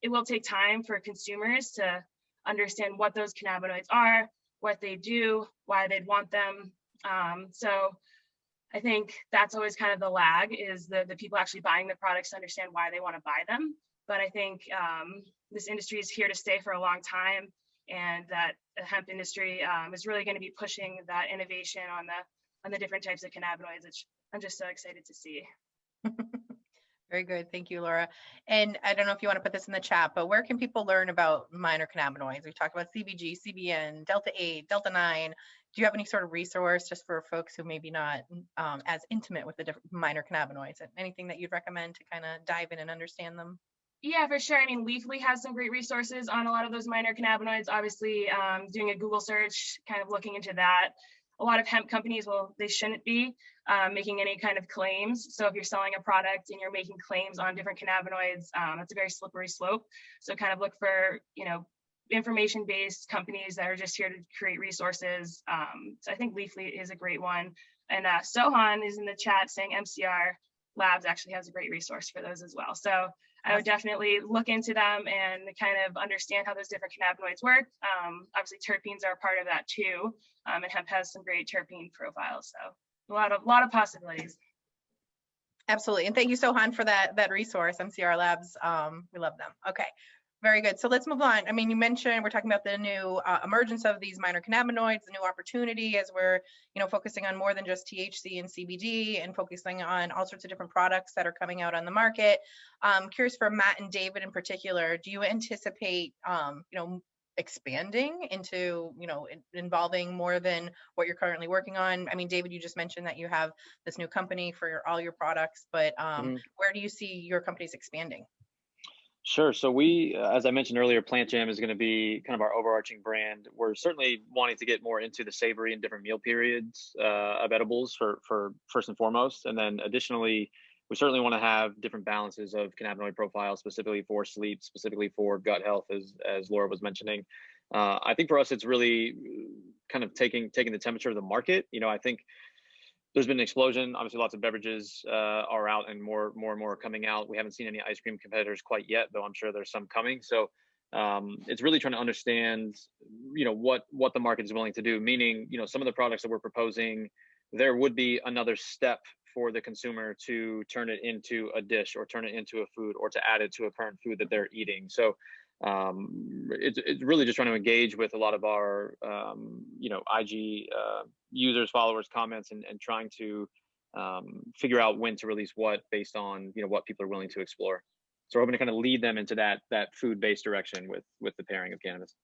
It will take time for consumers to understand what those cannabinoids are, what they do, why they'd want them. So I think that's always kind of the lag, is the people actually buying the products to understand why they want to buy them. But I think this industry is here to stay for a long time, and that the hemp industry is really going to be pushing that innovation on the different types of cannabinoids, which I'm just so excited to see. Very good. Thank you, Laura. And I don't know if you want to put this in the chat, but where can people learn about minor cannabinoids? We talked about CBG, CBN, Delta-8, Delta-9. Do you have any sort of resource just for folks who maybe not as intimate with the different minor cannabinoids? Anything that you'd recommend to kind of dive in and understand them? Yeah, for sure. I mean, Leafly has some great resources on a lot of those minor cannabinoids. Obviously, doing a Google search, kind of looking into that. A lot of hemp companies, well, they shouldn't be making any kind of claims. So if you're selling a product and you're making claims on different cannabinoids, that's a very slippery slope. So kind of look for, information-based companies that are just here to create resources. So I think Leafly is a great one. And Sohan is in the chat saying MCR Labs actually has a great resource for those as well. So I would definitely look into them and kind of understand how those different cannabinoids work. Obviously, terpenes are a part of that too. And hemp has some great terpene profiles. So a lot of possibilities. Absolutely. And thank you, Sohan, for that resource, MCR Labs. We love them. Okay. Very good. So let's move on. I mean, you mentioned we're talking about the new emergence of these minor cannabinoids, the new opportunity as we're, focusing on more than just THC and CBD and focusing on all sorts of different products that are coming out on the market. Curious for Matt and David in particular, do you anticipate, expanding into, involving more than what you're currently working on? I mean, David, you just mentioned that you have this new company for all your products, but where do you see your companies expanding? Sure. So we, as I mentioned earlier, Plant Jam is going to be kind of our overarching brand. We're certainly wanting to get more into the savory and different meal periods of edibles for first and foremost. And then additionally, we certainly want to have different balances of cannabinoid profiles, specifically for sleep, specifically for gut health, as Laura was mentioning. I think for us, it's really kind of taking the temperature of the market. I think there's been an explosion. Obviously, lots of beverages are out and more and more are coming out. We haven't seen any ice cream competitors quite yet, though I'm sure there's some coming. So it's really trying to understand, what the market is willing to do. Meaning, some of the products that we're proposing, there would be another step for the consumer to turn it into a dish or turn it into a food or to add it to a current food that they're eating. So it's really just trying to engage with a lot of our IG users, followers, comments, and trying to figure out when to release what based on what people are willing to explore. So we're hoping to kind of lead them into that food-based direction with the pairing of cannabis.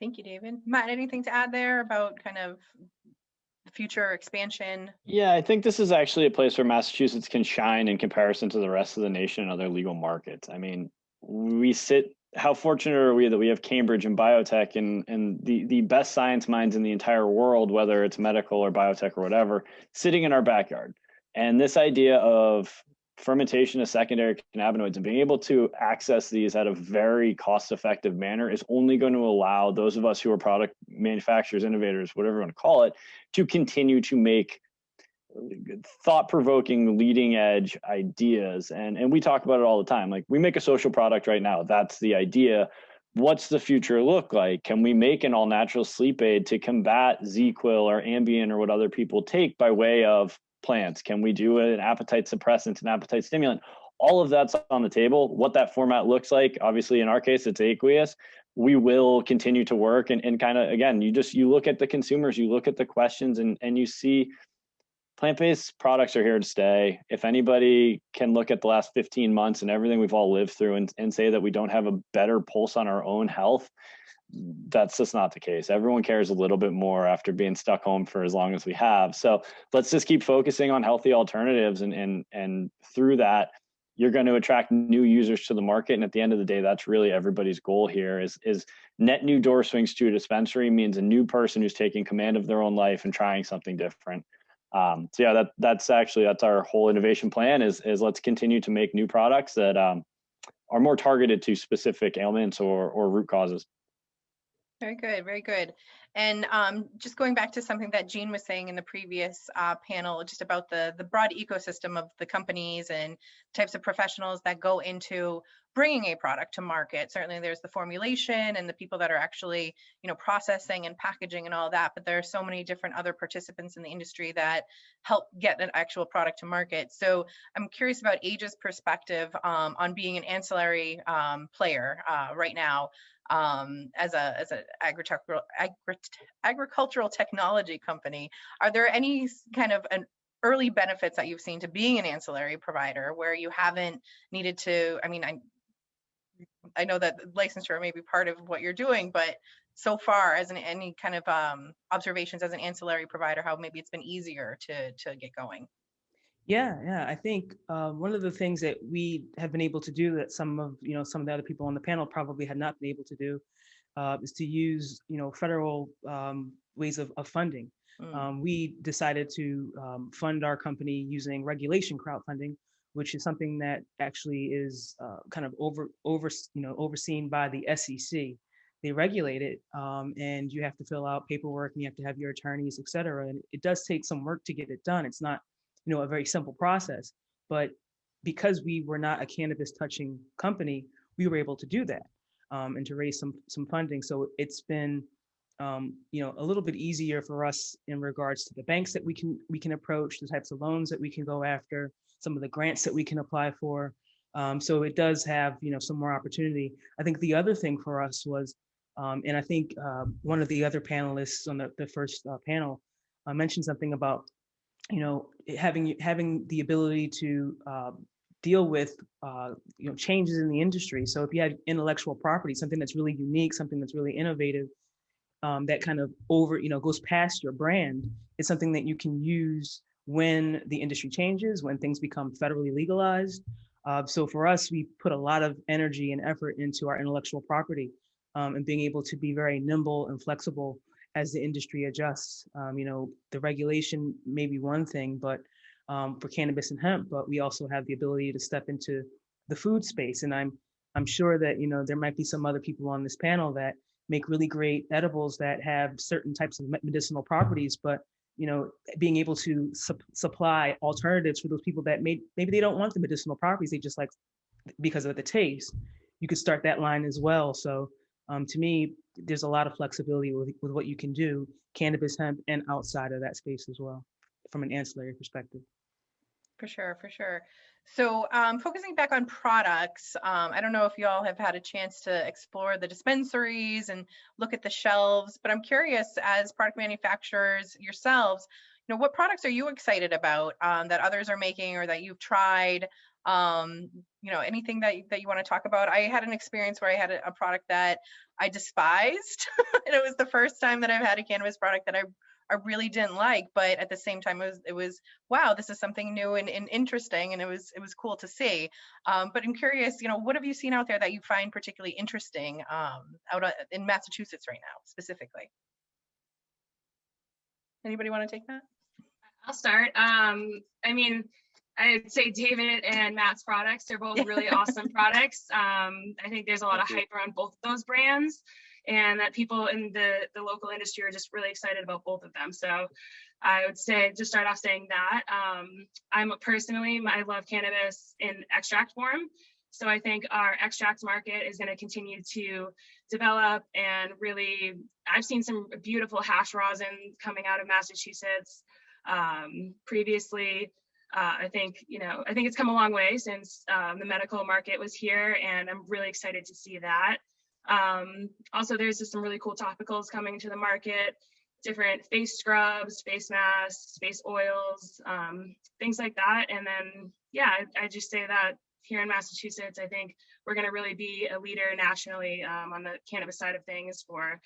Thank you, David. Matt, anything to add there about kind of future expansion? Yeah, I think this is actually a place where Massachusetts can shine in comparison to the rest of the nation and other legal markets. I mean, how fortunate are we that we have Cambridge and biotech and the best science minds in the entire world, whether it's medical or biotech or whatever, sitting in our backyard. And this idea of fermentation of secondary cannabinoids and being able to access these at a very cost-effective manner is only going to allow those of us who are product manufacturers, innovators, whatever you want to call it, to continue to make thought-provoking, leading-edge ideas. And we talk about it all the time. Like, we make a social product right now. That's the idea. What's the future look like? Can we make an all-natural sleep aid to combat ZQuil or Ambien or what other people take by way of plants? Can we do an appetite suppressant, an appetite stimulant? All of that's on the table. What that format looks like, obviously in our case, it's aqueous. We will continue to work and kind of, again, you look at the consumers, you look at the questions and you see plant-based products are here to stay. If anybody can look at the last 15 months and everything we've all lived through and say that we don't have a better pulse on our own health, that's just not the case. Everyone cares a little bit more after being stuck home for as long as we have. So let's just keep focusing on healthy alternatives. And through that, you're going to attract new users to the market. And at the end of the day, that's really everybody's goal here is net new door swings to a dispensary means a new person who's taking command of their own life and trying something different. So yeah, that's our whole innovation plan is let's continue to make new products that are more targeted to specific ailments or root causes. Very good, very good. And just going back to something that Jean was saying in the previous panel, just about the broad ecosystem of the companies and types of professionals that go into bringing a product to market. Certainly there's the formulation and the people that are actually, processing and packaging and all that, but there are so many different other participants in the industry that help get an actual product to market. So I'm curious about Age's perspective on being an ancillary player right now. As an agricultural technology company, are there any kind of an early benefits that you've seen to being an ancillary provider where you haven't needed to, I know that licensure may be part of what you're doing, but so far as any kind of observations as an ancillary provider, how maybe it's been easier to get going? Yeah. I think one of the things that we have been able to do that some of the other people on the panel probably had not been able to do is to use, federal ways of funding. We decided to fund our company using regulation crowdfunding, which is something that actually is kind of overseen by the SEC. They regulate it, and you have to fill out paperwork, and you have to have your attorneys, et cetera. And it does take some work to get it done. It's not a very simple process, but because we were not a cannabis touching company, we were able to do that and to raise some funding. So it's been a little bit easier for us in regards to the banks that we can approach, the types of loans that we can go after, some of the grants that we can apply for. So it does have, some more opportunity. I think the other thing for us was, and I think one of the other panelists on the first panel mentioned something about, having the ability to deal with, changes in the industry. So if you had intellectual property, something that's really unique, something that's really innovative, that kind of goes past your brand, it's something that you can use when the industry changes, when things become federally legalized. So for us, we put a lot of energy and effort into our intellectual property, and being able to be very nimble and flexible as the industry adjusts. The regulation may be one thing, but for cannabis and hemp, but we also have the ability to step into the food space. And I'm sure that, there might be some other people on this panel that make really great edibles that have certain types of medicinal properties, but being able to supply alternatives for those people that maybe they don't want the medicinal properties, they just like because of the taste. You could start that line as well. So to me, there's a lot of flexibility with what you can do, cannabis, hemp, and outside of that space as well, from an ancillary perspective. For sure, for sure. So focusing back on products, I don't know if you all have had a chance to explore the dispensaries and look at the shelves, but I'm curious, as product manufacturers yourselves, what products are you excited about that others are making or that you've tried? Anything that you want to talk about? I had an experience where I had a product that I despised, and it was the first time that I've had a cannabis product that I really didn't like, but at the same time it was wow, this is something new and interesting, and it was cool to see. But I'm curious, what have you seen out there that you find particularly interesting in Massachusetts right now specifically? Anybody want to take that? I'll start. I'd say David and Matt's products are both really awesome products. I think there's a lot of hype around both of those brands, and that people in the local industry are just really excited about both of them. So I would say, to start off saying that, I love cannabis in extract form. So I think our extracts market is going to continue to develop, and really, I've seen some beautiful hash rosin coming out of Massachusetts previously. I think it's come a long way since the medical market was here, and I'm really excited to see that. Also, there's just some really cool topicals coming to the market, different face scrubs, face masks, face oils, things like that. And then, I just say that here in Massachusetts, I think we're going to really be a leader nationally on the cannabis side of things for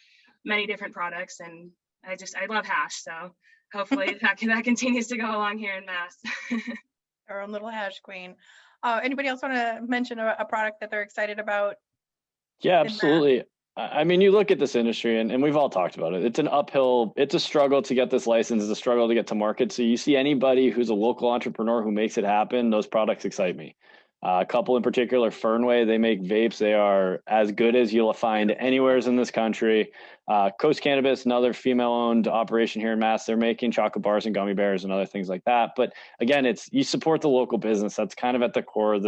many different products. And I love hash, so hopefully that continues to go along here in Mass. Our own little hash queen. Anybody else want to mention a product that they're excited about? Yeah, absolutely. I mean, you look at this industry, and we've all talked about it. It's a struggle to get this license. It's a struggle to get to market. So you see anybody who's a local entrepreneur who makes it happen, those products excite me. A couple in particular, Fernway, they make vapes. They are as good as you'll find anywhere in this country. Coast Cannabis, another female-owned operation here in Mass, they're making chocolate bars and gummy bears and other things like that. But again, you support the local business. That's kind of at the core.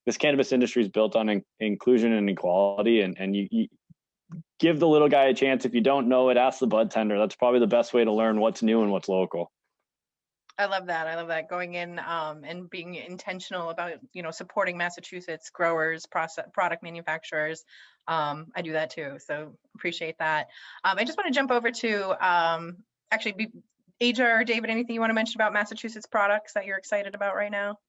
This cannabis industry is built on inclusion and equality, and you give the little guy a chance. If you don't know it, ask the bud tender. That's probably the best way to learn what's new and what's local. I love that. Going in and being intentional about, supporting Massachusetts growers, product manufacturers. I do that too. So appreciate that. I just want to jump over to Aja or David, anything you want to mention about Massachusetts products that you're excited about right now?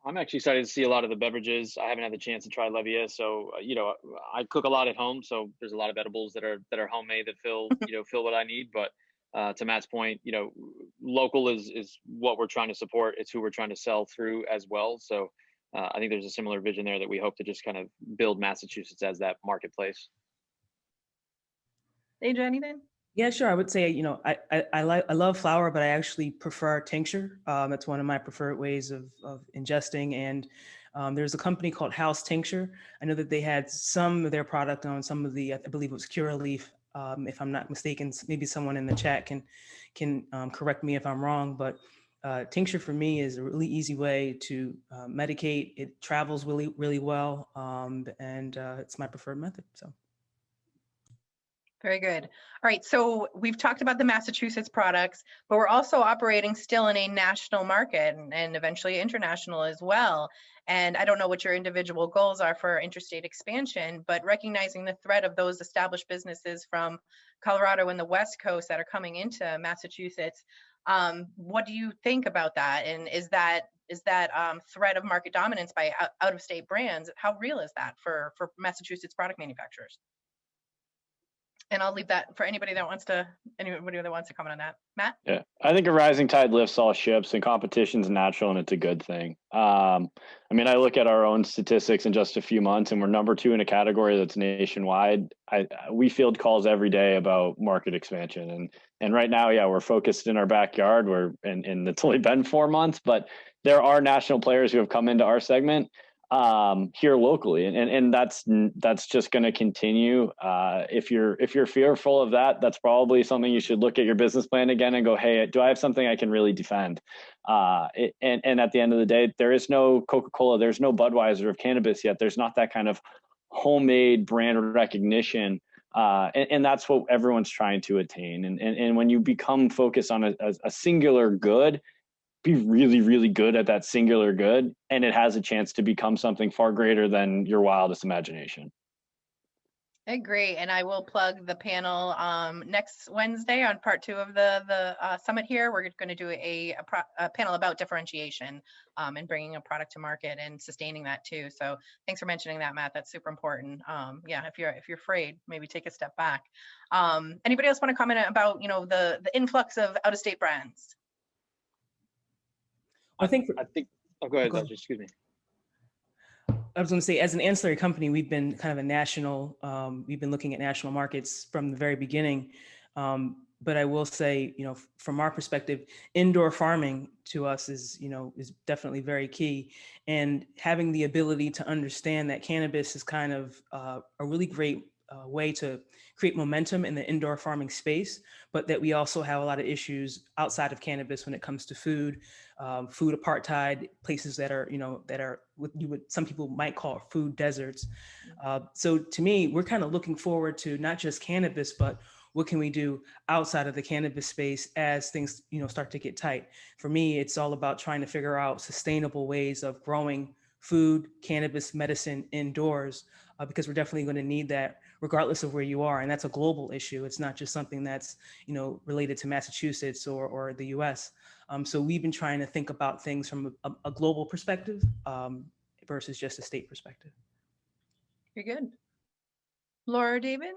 I'm actually excited to see a lot of the beverages. I haven't had the chance to try Levia, so I cook a lot at home, so there's a lot of edibles that are homemade that fill what I need. But to Matt's point, local is what we're trying to support. It's who we're trying to sell through as well. So I think there's a similar vision there that we hope to just kind of build Massachusetts as that marketplace. Aja, anything? Yeah, sure. I would say, I love flower, but I actually prefer tincture. That's one of my preferred ways of ingesting. And there's a company called House Tincture. I know that they had some of their product on some of the, I believe it was Curaleaf, if I'm not mistaken. Maybe someone in the chat can correct me if I'm wrong, but tincture for me is a really easy way to medicate. It travels really, really well, and it's my preferred method. So. Very good. All right, so we've talked about the Massachusetts products, but we're also operating still in a national market and eventually international as well. And I don't know what your individual goals are for interstate expansion, but recognizing the threat of those established businesses from Colorado and the West Coast that are coming into Massachusetts, what do you think about that? And is that threat of market dominance by out-of-state brands, how real is that for Massachusetts product manufacturers? And I'll leave that for anybody that wants to comment on that. Matt? Yeah, I think a rising tide lifts all ships, and competition's natural, and it's a good thing. I mean, I look at our own statistics in just a few months, and we're number 2 in a category that's nationwide. We field calls every day about market expansion, and right now, yeah, we're focused in our backyard. And it's only been 4 months, but there are national players who have come into our segment here locally, and that's just going to continue. If you're fearful of that, that's probably something you should look at your business plan again and go, hey, do I have something I can really defend? And at the end of the day, there is no Coca-Cola, there's no Budweiser of cannabis yet. There's not that kind of homemade brand recognition, and that's what everyone's trying to attain. And when you become focused on a singular good, be really, really good at that singular good, and it has a chance to become something far greater than your wildest imagination. I agree, and I will plug the panel next Wednesday on part 2 of the summit here. We're going to do a panel about differentiation and bringing a product to market and sustaining that too. So thanks for mentioning that, Matt. That's super important. Yeah, if you're afraid, maybe take a step back. Anybody else want to comment about the influx of out-of-state brands? I think. Oh, go ahead, Dr. Excuse me. I was going to say, as an ancillary company, we've been kind of a national. We've been looking at national markets from the very beginning. But I will say, from our perspective, indoor farming to us is definitely very key. And having the ability to understand that cannabis is kind of a really great way to create momentum in the indoor farming space, but that we also have a lot of issues outside of cannabis when it comes to food apartheid, places that are what some people might call food deserts. So to me, we're kind of looking forward to not just cannabis, but what can we do outside of the cannabis space as things start to get tight. For me, it's all about trying to figure out sustainable ways of growing food, cannabis, medicine indoors, because we're definitely going to need that regardless of where you are. And that's a global issue. It's not just something that's, related to Massachusetts or the US. So we've been trying to think about things from a global perspective versus just a state perspective. Very good. Laura, David?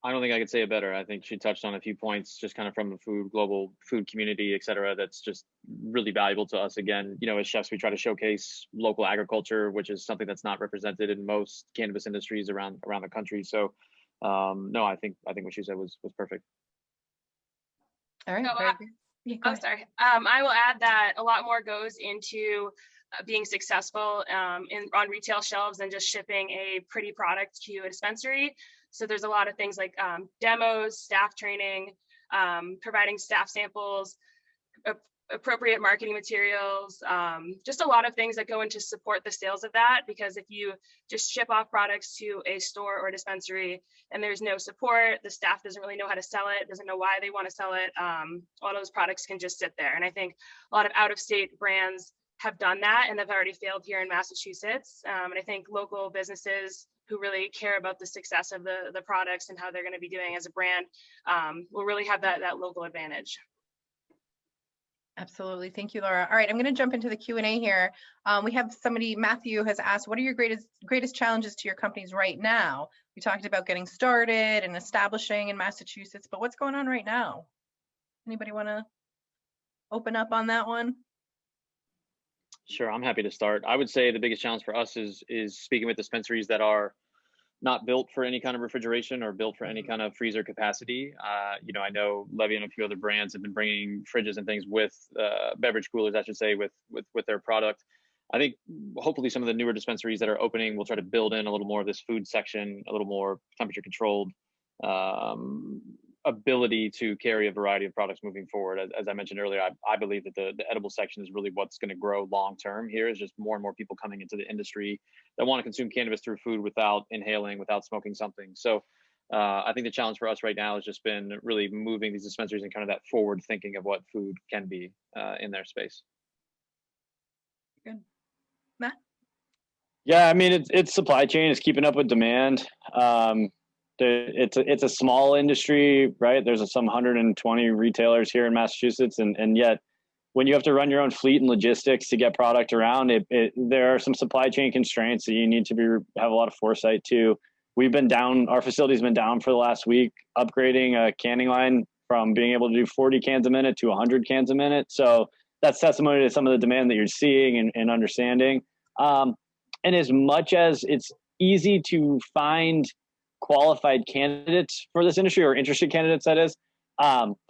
I don't think I could say it better. I think she touched on a few points just kind of from the global food community, et cetera, that's just really valuable to us. Again, as chefs, we try to showcase local agriculture, which is something that's not represented in most cannabis industries around the country. So no, I think what she said was perfect. All right. Sorry. I will add that a lot more goes into being successful on retail shelves than just shipping a pretty product to a dispensary. So there's a lot of things like demos, staff training, providing staff samples, appropriate marketing materials, just a lot of things that go into support the sales of that. Because if you just ship off products to a store or a dispensary and there's no support, the staff doesn't really know how to sell it, doesn't know why they want to sell it, a lot of those products can just sit there. And I think a lot of out-of-state brands have done that and have already failed here in Massachusetts. And I think local businesses who really care about the success of the products and how they're going to be doing as a brand will really have that local advantage. Absolutely. Thank you, Laura. All right, I'm going to jump into the Q&A here. We have Matthew has asked, what are your greatest challenges to your companies right now? We talked about getting started and establishing in Massachusetts, but what's going on right now? Anybody want to open up on that one? Sure, I'm happy to start. I would say the biggest challenge for us is speaking with dispensaries that are not built for any kind of refrigeration or built for any kind of freezer capacity. I know Levy and a few other brands have been bringing fridges and things with beverage coolers, I should say, with their product. I think hopefully some of the newer dispensaries that are opening will try to build in a little more of this food section, a little more temperature controlled ability to carry a variety of products moving forward. As I mentioned earlier, I believe that the edible section is really what's going to grow long term here, is just more and more people coming into the industry that want to consume cannabis through food without inhaling, without smoking something. So I think the challenge for us right now has just been really moving these dispensaries and kind of that forward thinking of what food can be in their space. Good. Matt? Yeah, I mean, it's supply chain. It's keeping up with demand. It's a small industry, right? There's some 120 retailers here in Massachusetts, and yet when you have to run your own fleet and logistics to get product around, there are some supply chain constraints that you need to have a lot of foresight to. We've been down, our facility's been down for the last week, upgrading a canning line from being able to do 40 cans a minute to 100 cans a minute. So that's testimony to some of the demand that you're seeing and understanding. And as much as it's easy to find qualified candidates for this industry, or interested candidates, that is,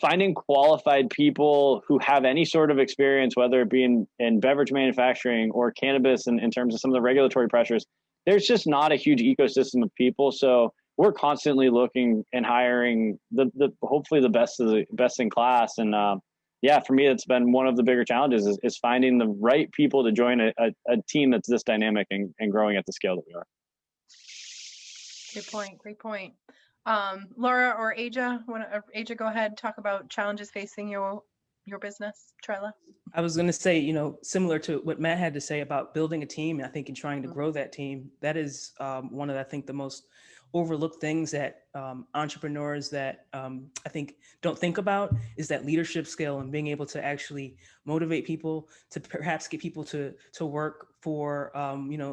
finding qualified people who have any sort of experience, whether it be in beverage manufacturing or cannabis, in terms of some of the regulatory pressures, there's just not a huge ecosystem of people. So we're constantly looking and hiring hopefully the best in class. And yeah, for me, it's been one of the bigger challenges is finding the right people to join a team that's this dynamic and growing at the scale that we are. Great point. Great point. Laura or Aja, Aja, go ahead, talk about challenges facing your business. Trella. I was going to say, similar to what Matt had to say about building a team, I think in trying to grow that team, that is one of, I think, the most overlooked things that entrepreneurs that I think don't think about is that leadership skill and being able to actually motivate people, to perhaps get people to work for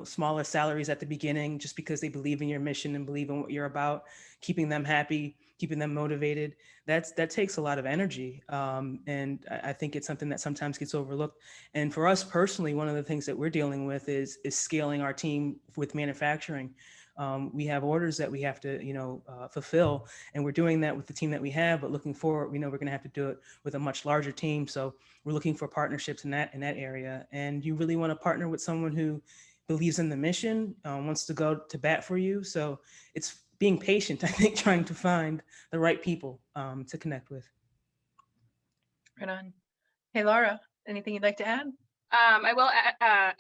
smaller salaries at the beginning, just because they believe in your mission and believe in what you're about, keeping them happy, keeping them motivated. That takes a lot of energy. And I think it's something that sometimes gets overlooked. And for us personally, one of the things that we're dealing with is scaling our team with manufacturing. We have orders that we have to, fulfill, and we're doing that with the team that we have. But looking forward, we know we're going to have to do it with a much larger team. So we're looking for partnerships in that area. And you really want to partner with someone who believes in the mission, wants to go to bat for you. So it's being patient, I think, trying to find the right people to connect with. Right on. Hey, Laura, anything you'd like to add? I will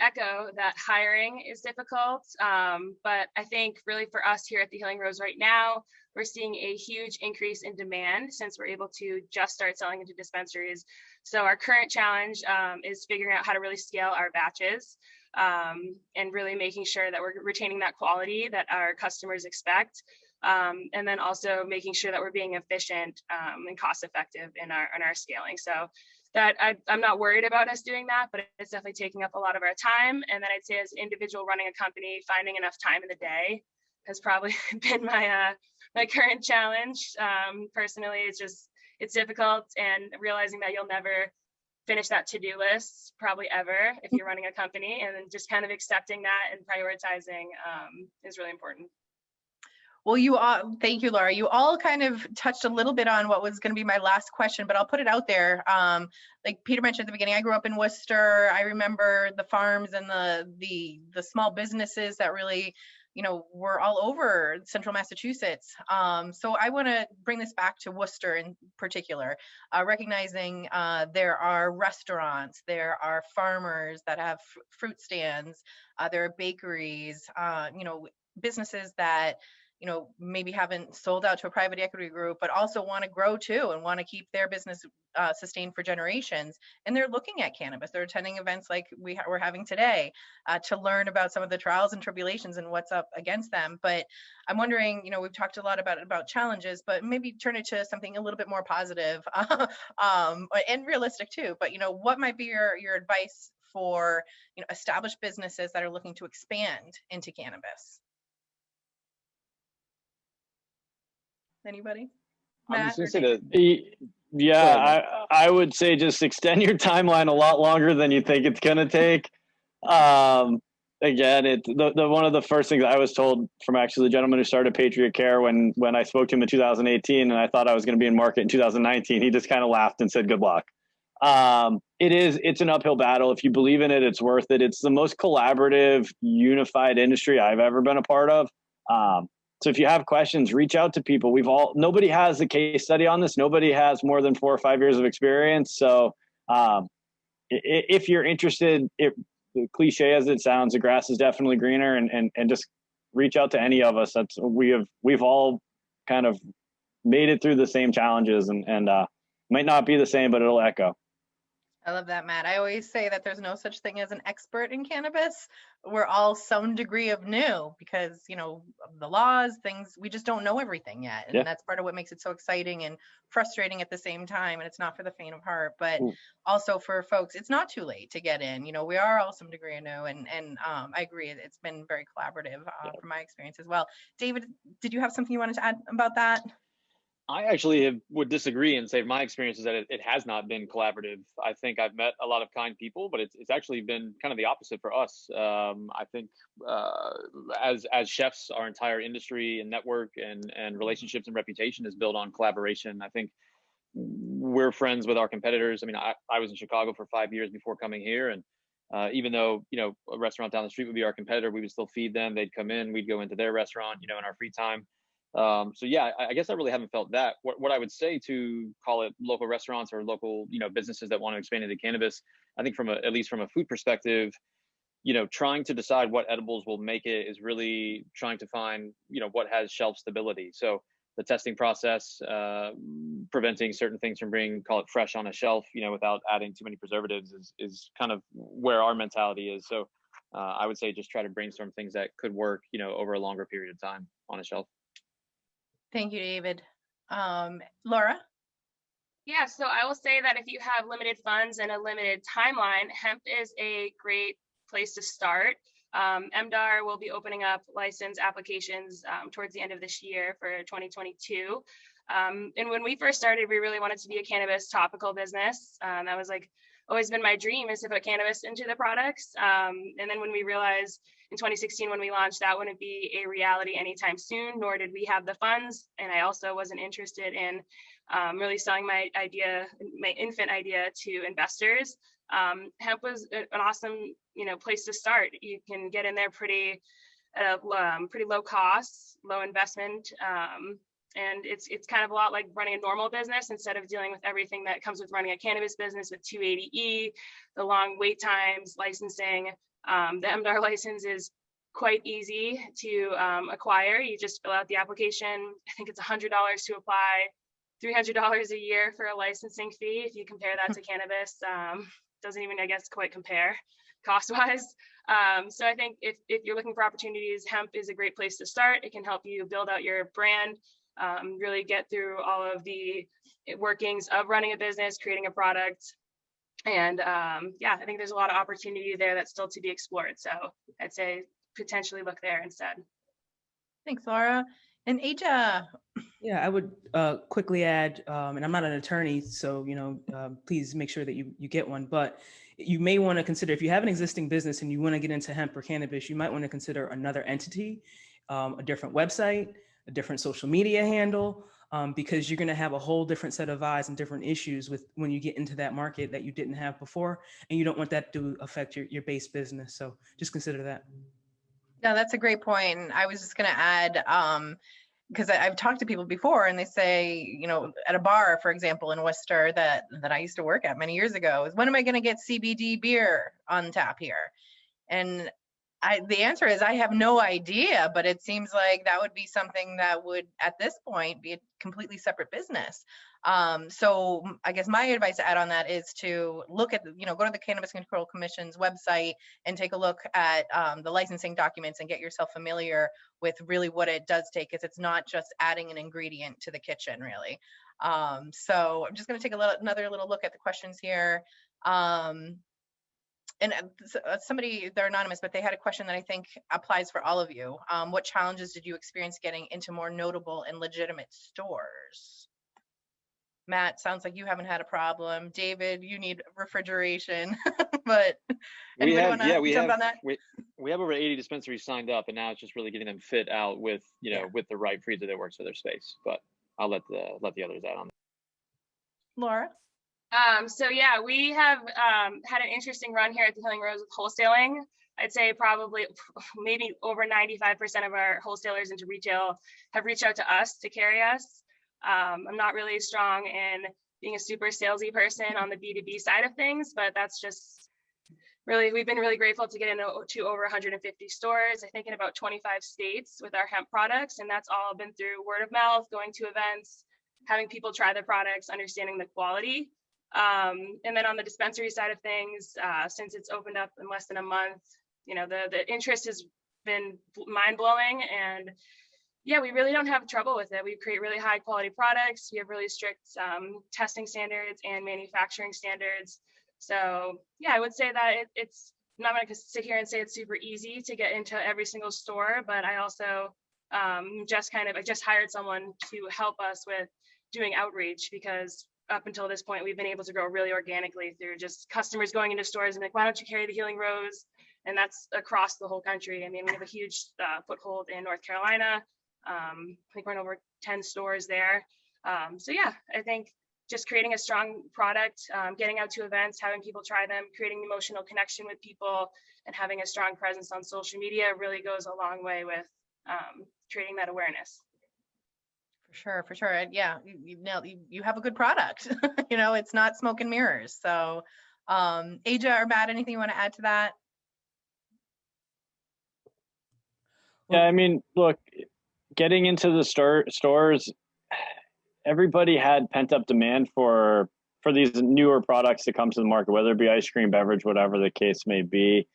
echo that hiring is difficult, but I think really for us here at the Healing Rose right now, we're seeing a huge increase in demand since we're able to just start selling into dispensaries. So our current challenge is figuring out how to really scale our batches and really making sure that we're retaining that quality that our customers expect. And then also making sure that we're being efficient and cost effective in our scaling. So that I'm not worried about us doing that, but it's definitely taking up a lot of our time. And then I'd say as an individual running a company, finding enough time in the day has probably been my current challenge. Personally, it's difficult, and realizing that you'll never finish that to-do list probably ever if you're running a company, and then just kind of accepting that and prioritizing is really important. Well, you all, thank you, Laura. You all kind of touched a little bit on what was going to be my last question, but I'll put it out there. Like Peter mentioned at the beginning, I grew up in Worcester. I remember the farms and the small businesses that really, were all over central Massachusetts. So I want to bring this back to Worcester in particular, recognizing there are restaurants, there are farmers that have fruit stands, there are bakeries, businesses that maybe haven't sold out to a private equity group, but also want to grow too and want to keep their business sustained for generations. And they're looking at cannabis. They're attending events like we're having today to learn about some of the trials and tribulations and what's up against them. But I'm wondering, we've talked a lot about challenges, but maybe turn it to something a little bit more positive and realistic too. But what might be your advice for established businesses that are looking to expand into cannabis? Anybody? I'm Matt just or going to David? say Yeah, I would say just extend your timeline a lot longer than you think it's going to take. Again, it's one of the first things I was told from actually the gentleman who started Patriot Care when I spoke to him in 2018, and I thought I was going to be in market in 2019. He just kind of laughed and said, good luck. It's an uphill battle. If you believe in it, it's worth it. It's the most collaborative, unified industry I've ever been a part of. So if you have questions, reach out to people. Nobody has a case study on this. Nobody has more than 4 or 5 years of experience. So if you're interested, cliche as it sounds, the grass is definitely greener, and just reach out to any of us. We've all kind of made it through the same challenges, and might not be the same, but it'll echo. I love that, Matt. I always say that there's no such thing as an expert in cannabis. We're all some degree of new because, you know, the laws, things, we just don't know everything yet. And Yeah. that's part of what makes it so exciting and frustrating at the same time. And it's not for the faint of heart, but also for folks, it's not too late to get in. You know, we are all some degree of new, and I agree. It's been very collaborative from my experience as well. David, did you have something you wanted to add about that? I actually would disagree and say my experience is that it has not been collaborative. I think I've met a lot of kind people, but it's actually been kind of the opposite for us. I think as chefs, our entire industry and network and relationships and reputation is built on collaboration. I think we're friends with our competitors. I mean, I was in Chicago for 5 years before coming here, and even though, you know, a restaurant down the street would be our competitor, we would still feed them. They'd come in, we'd go into their restaurant, you know, in our free time. So yeah, I guess I really haven't felt that. What I would say to call it local restaurants or local, you know, businesses that want to expand into cannabis, I think at least from a food perspective, you know, trying to decide what edibles will make it is really trying to find, you know, what has shelf stability. So the testing process, preventing certain things from being, call it fresh on a shelf, you know, without adding too many preservatives is kind of where our mentality is. So I would say just try to brainstorm things that could work, you know, over a longer period of time on a shelf. Thank you, David. Laura? Yeah, so I will say that if you have limited funds and a limited timeline, hemp is a great place to start. MDAR will be opening up license applications towards the end of this year for 2022. And when we first started, we really wanted to be a cannabis topical business. That was like always been my dream, is to put cannabis into the products. And then when we realized in 2016, when we launched, that wouldn't be a reality anytime soon, nor did we have the funds. And I also wasn't interested in really selling my infant idea to investors. Hemp was an awesome, you know, place to start. You can get in there pretty low cost, low investment. And it's kind of a lot like running a normal business instead of dealing with everything that comes with running a cannabis business with 280E, the long wait times, licensing. The MDAR license is quite easy to acquire. You just fill out the application. I think it's $100 to apply, $300 a year for a licensing fee. If you compare that to cannabis, doesn't even, I guess, quite compare cost-wise. So I think if you're looking for opportunities, hemp is a great place to start. It can help you build out your brand, really get through all of the workings of running a business, creating a product. And yeah, I think there's a lot of opportunity there that's still to be explored. So I'd say potentially look there instead. Thanks, Laura. And Aja. Yeah, I would quickly add, and I'm not an attorney, so, you know, please make sure that you get one, but you may want to consider, if you have an existing business and you want to get into hemp or cannabis, you might want to consider another entity, a different website, a different social media handle, because you're going to have a whole different set of eyes and different issues with when you get into that market that you didn't have before, and you don't want that to affect your base business. So just consider that. No, that's a great point. And I was just going to add, because I've talked to people before and they say, you know, at a bar, for example, in Worcester that I used to work at many years ago, is when am I going to get CBD beer on tap here? And the answer is I have no idea, but it seems like that would be something that would, at this point, be a completely separate business. So I guess my advice to add on that is to look at, you know, go to the Cannabis Control Commission's website and take a look at the licensing documents and get yourself familiar with really what it does take, because it's not just adding an ingredient to the kitchen, really. So I'm just going to take another little look at the questions here. And somebody, they're anonymous, but they had a question that I think applies for all of you. What challenges did you experience getting into more notable and legitimate stores? Matt, sounds like you haven't had a problem. David, you need refrigeration, but anybody want to jump on that? We have over 80 dispensaries signed up, and now it's just really getting them fit out with, you know, with the right freezer that works for their space. But I'll let the others add on that. Laura? So yeah, we have had an interesting run here at the Healing Rose with wholesaling. I'd say probably maybe over 95% of our wholesalers into retail have reached out to us to carry us. I'm not really strong in being a super salesy person on the B2B side of things, but that's just we've been really grateful to get into over 150 stores, I think in about 25 states with our hemp products. And that's all been through word of mouth, going to events, having people try the products, understanding the quality. And then on the dispensary side of things, since it's opened up in less than a month, you know, the interest has been mind blowing. And yeah, we really don't have trouble with it. We create really high quality products. We have really strict testing standards and manufacturing standards. So yeah, I would say that it's, I'm not going to sit here and say it's super easy to get into every single store, but I also I just hired someone to help us with doing outreach, because up until this point, we've been able to grow really organically through just customers going into stores and like, why don't you carry the Healing Rose? And that's across the whole country. I mean, we have a huge foothold in North Carolina. I think we're in over 10 stores there. So yeah, I think just creating a strong product, getting out to events, having people try them, creating emotional connection with people, and having a strong presence on social media really goes a long way with creating that awareness. For sure. And yeah, you have a good product. You know, it's not smoke and mirrors. So Aja or Matt, anything you want to add to that? Yeah, I mean, look, getting into the stores, everybody had pent up demand for these newer products to come to the market, whether it be ice cream, beverage, whatever the case may be.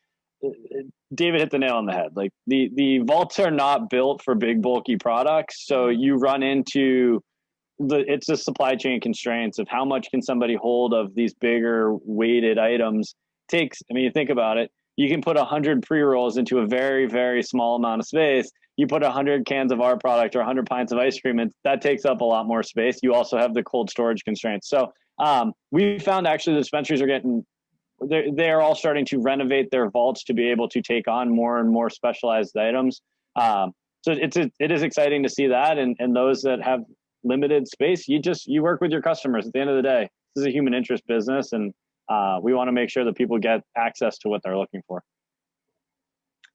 David hit the nail on the head. Like the vaults are not built for big bulky products, so you run into it's the supply chain constraints of how much can somebody hold of these bigger weighted items. I mean, you think about it, you can put 100 pre-rolls into a very, very small amount of space. You put 100 cans of our product or 100 pints of ice cream, and that takes up a lot more space. You also have the cold storage constraints. So we found actually the dispensaries are they're all starting to renovate their vaults to be able to take on more and more specialized items. So it is exciting to see that. And those that have limited space, you work with your customers. At the end of the day, this is a human interest business, and we want to make sure that people get access to what they're looking for.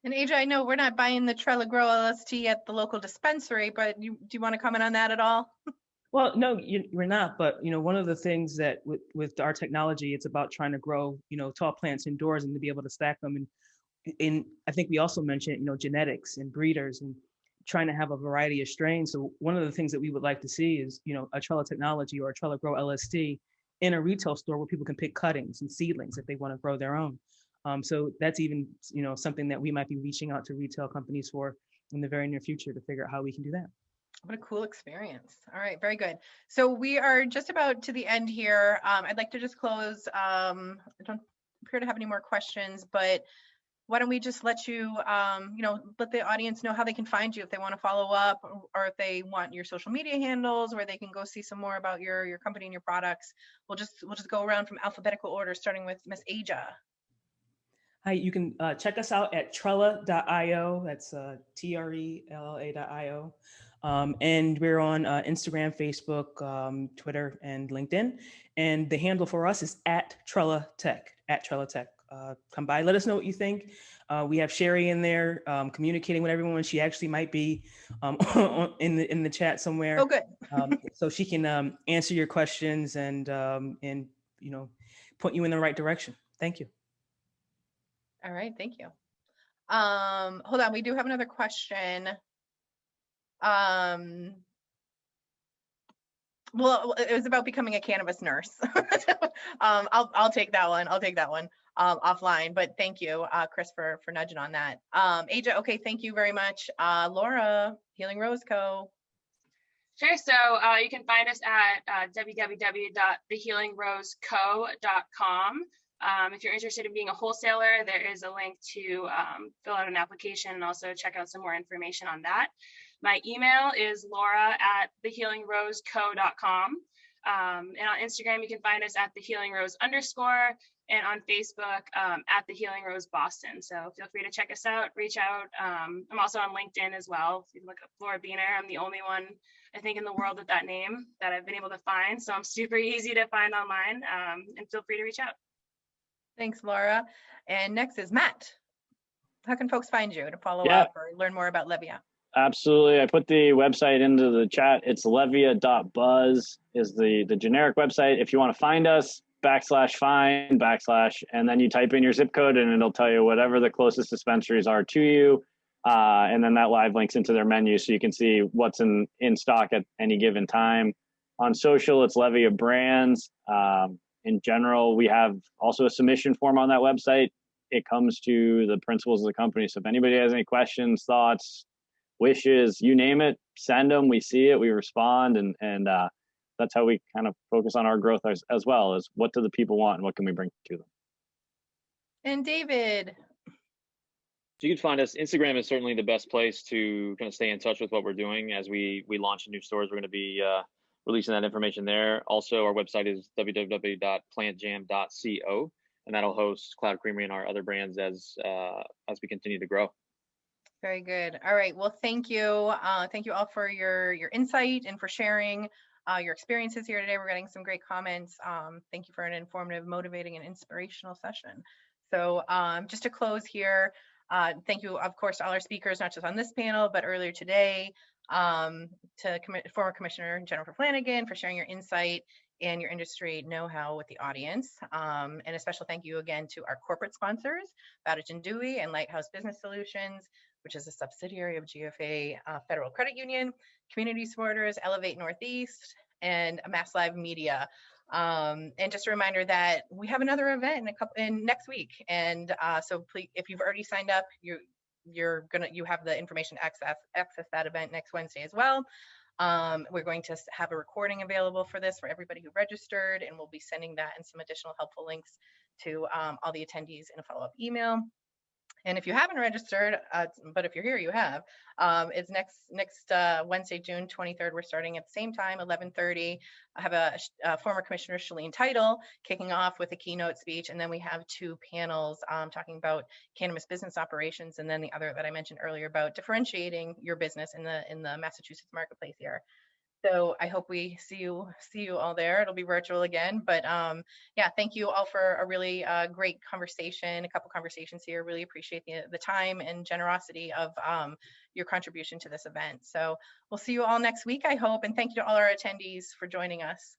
And Aja, I know we're not buying the Trellic Grow LST at the local dispensary, but do you want to comment on that at all? Well, no, we're not. But, one of the things that with our technology, it's about trying to grow, tall plants indoors and to be able to stack them. And I think we also mentioned, genetics and breeders and trying to have a variety of strains. So one of the things that we would like to see is, a Trellic technology or a Trellic Grow LST in a retail store where people can pick cuttings and seedlings if they want to grow their own. So that's even, something that we might be reaching out to retail companies for in the very near future to figure out how we can do that. What a cool experience. All right, very good. So we are just about to the end here. I'd like to just close. I don't appear to have any more questions, but why don't we just let you, let the audience know how they can find you if they want to follow up, or if they want your social media handles, where they can go see some more about your company and your products. We'll just go around from alphabetical order, starting with Miss Aja. Hi, you can check us out at trella.io. That's TRELLA.io. And we're on Instagram, Facebook, Twitter, and LinkedIn. And the handle for us is @TrellaTech, @TrellaTech. Come by, let us know what you think. We have Sherry in there communicating with everyone. She actually might be in the chat somewhere. Oh, good. So she can answer your questions and point you in the right direction. Thank you. All right, thank you. Hold on, we do have another question. Well, it was about becoming a cannabis nurse. I'll take that one. Offline, but thank you, Chris, for nudging on that. Aja, okay, thank you very much. Laura, Healing Rose Co. Sure. So you can find us at www.thehealingroseco.com. If you're interested in being a wholesaler, there is a link to fill out an application and also check out some more information on that. My email is laura@thehealingroseco.com. And on Instagram, you can find us at @thehealingrose_, and on Facebook at The Healing Rose Boston. So feel free to check us out, reach out. I'm also on LinkedIn as well. If you look up Laura Biener, I'm the only one, I think, in the world with that name that I've been able to find. So I'm super easy to find online, and feel free to reach out. Thanks, Laura. And next is Matt. How can folks find you to follow up or learn more about Levia? Absolutely. I put the website into the chat. It's levia.buzz is the generic website. If you want to find us, /find / and then you type in your zip code and it'll tell you whatever the closest dispensaries are to you. And then that live links into their menu so you can see what's in stock at any given time. On social, it's Levia Brands. In general, we have also a submission form on that website. It comes to the principals of the company. So if anybody has any questions, thoughts, wishes, you name it, send them. We see it, we respond, and that's how we kind of focus on our growth as well, as what do the people want and what can we bring to them. And David. So you can find us. Instagram is certainly the best place to kind of stay in touch with what we're doing. As we launch new stores, we're going to be releasing that information there. Also, our website is www.plantjam.co, and that'll host Cloud Creamery and our other brands as we continue to grow. Very good. All right. Well, thank you. Thank you all for your insight and for sharing your experiences here today. We're getting some great comments. Thank you for an informative, motivating, and inspirational session. So just to close here, thank you, of course, to all our speakers, not just on this panel, but earlier today, to former Commissioner Jennifer Flanagan for sharing your insight and your industry know-how with the audience. And a special thank you again to our corporate sponsors, Bowditch & Dewey and Lighthouse Business Solutions, which is a subsidiary of GFA Federal Credit Union, community supporters, Elevate Northeast, and Mass Live Media. And just a reminder that we have another event in next week. And so please, if you've already signed up, you have the information to access that event next Wednesday as well. We're going to have a recording available for this for everybody who registered, and we'll be sending that and some additional helpful links to all the attendees in a follow-up email. And if you haven't registered, but if you're here, you have, it's next Wednesday, June 23rd. We're starting at the same time, 11:30. I have a former Commissioner Shalene Title kicking off with a keynote speech. And then we have two panels talking about cannabis business operations. And then the other that I mentioned earlier about differentiating your business in the Massachusetts marketplace here. So I hope we see you all there. It'll be virtual again, but yeah, thank you all for a really great conversation, a couple conversations here. Really appreciate the time and generosity of your contribution to this event. So we'll see you all next week, I hope, and thank you to all our attendees for joining us.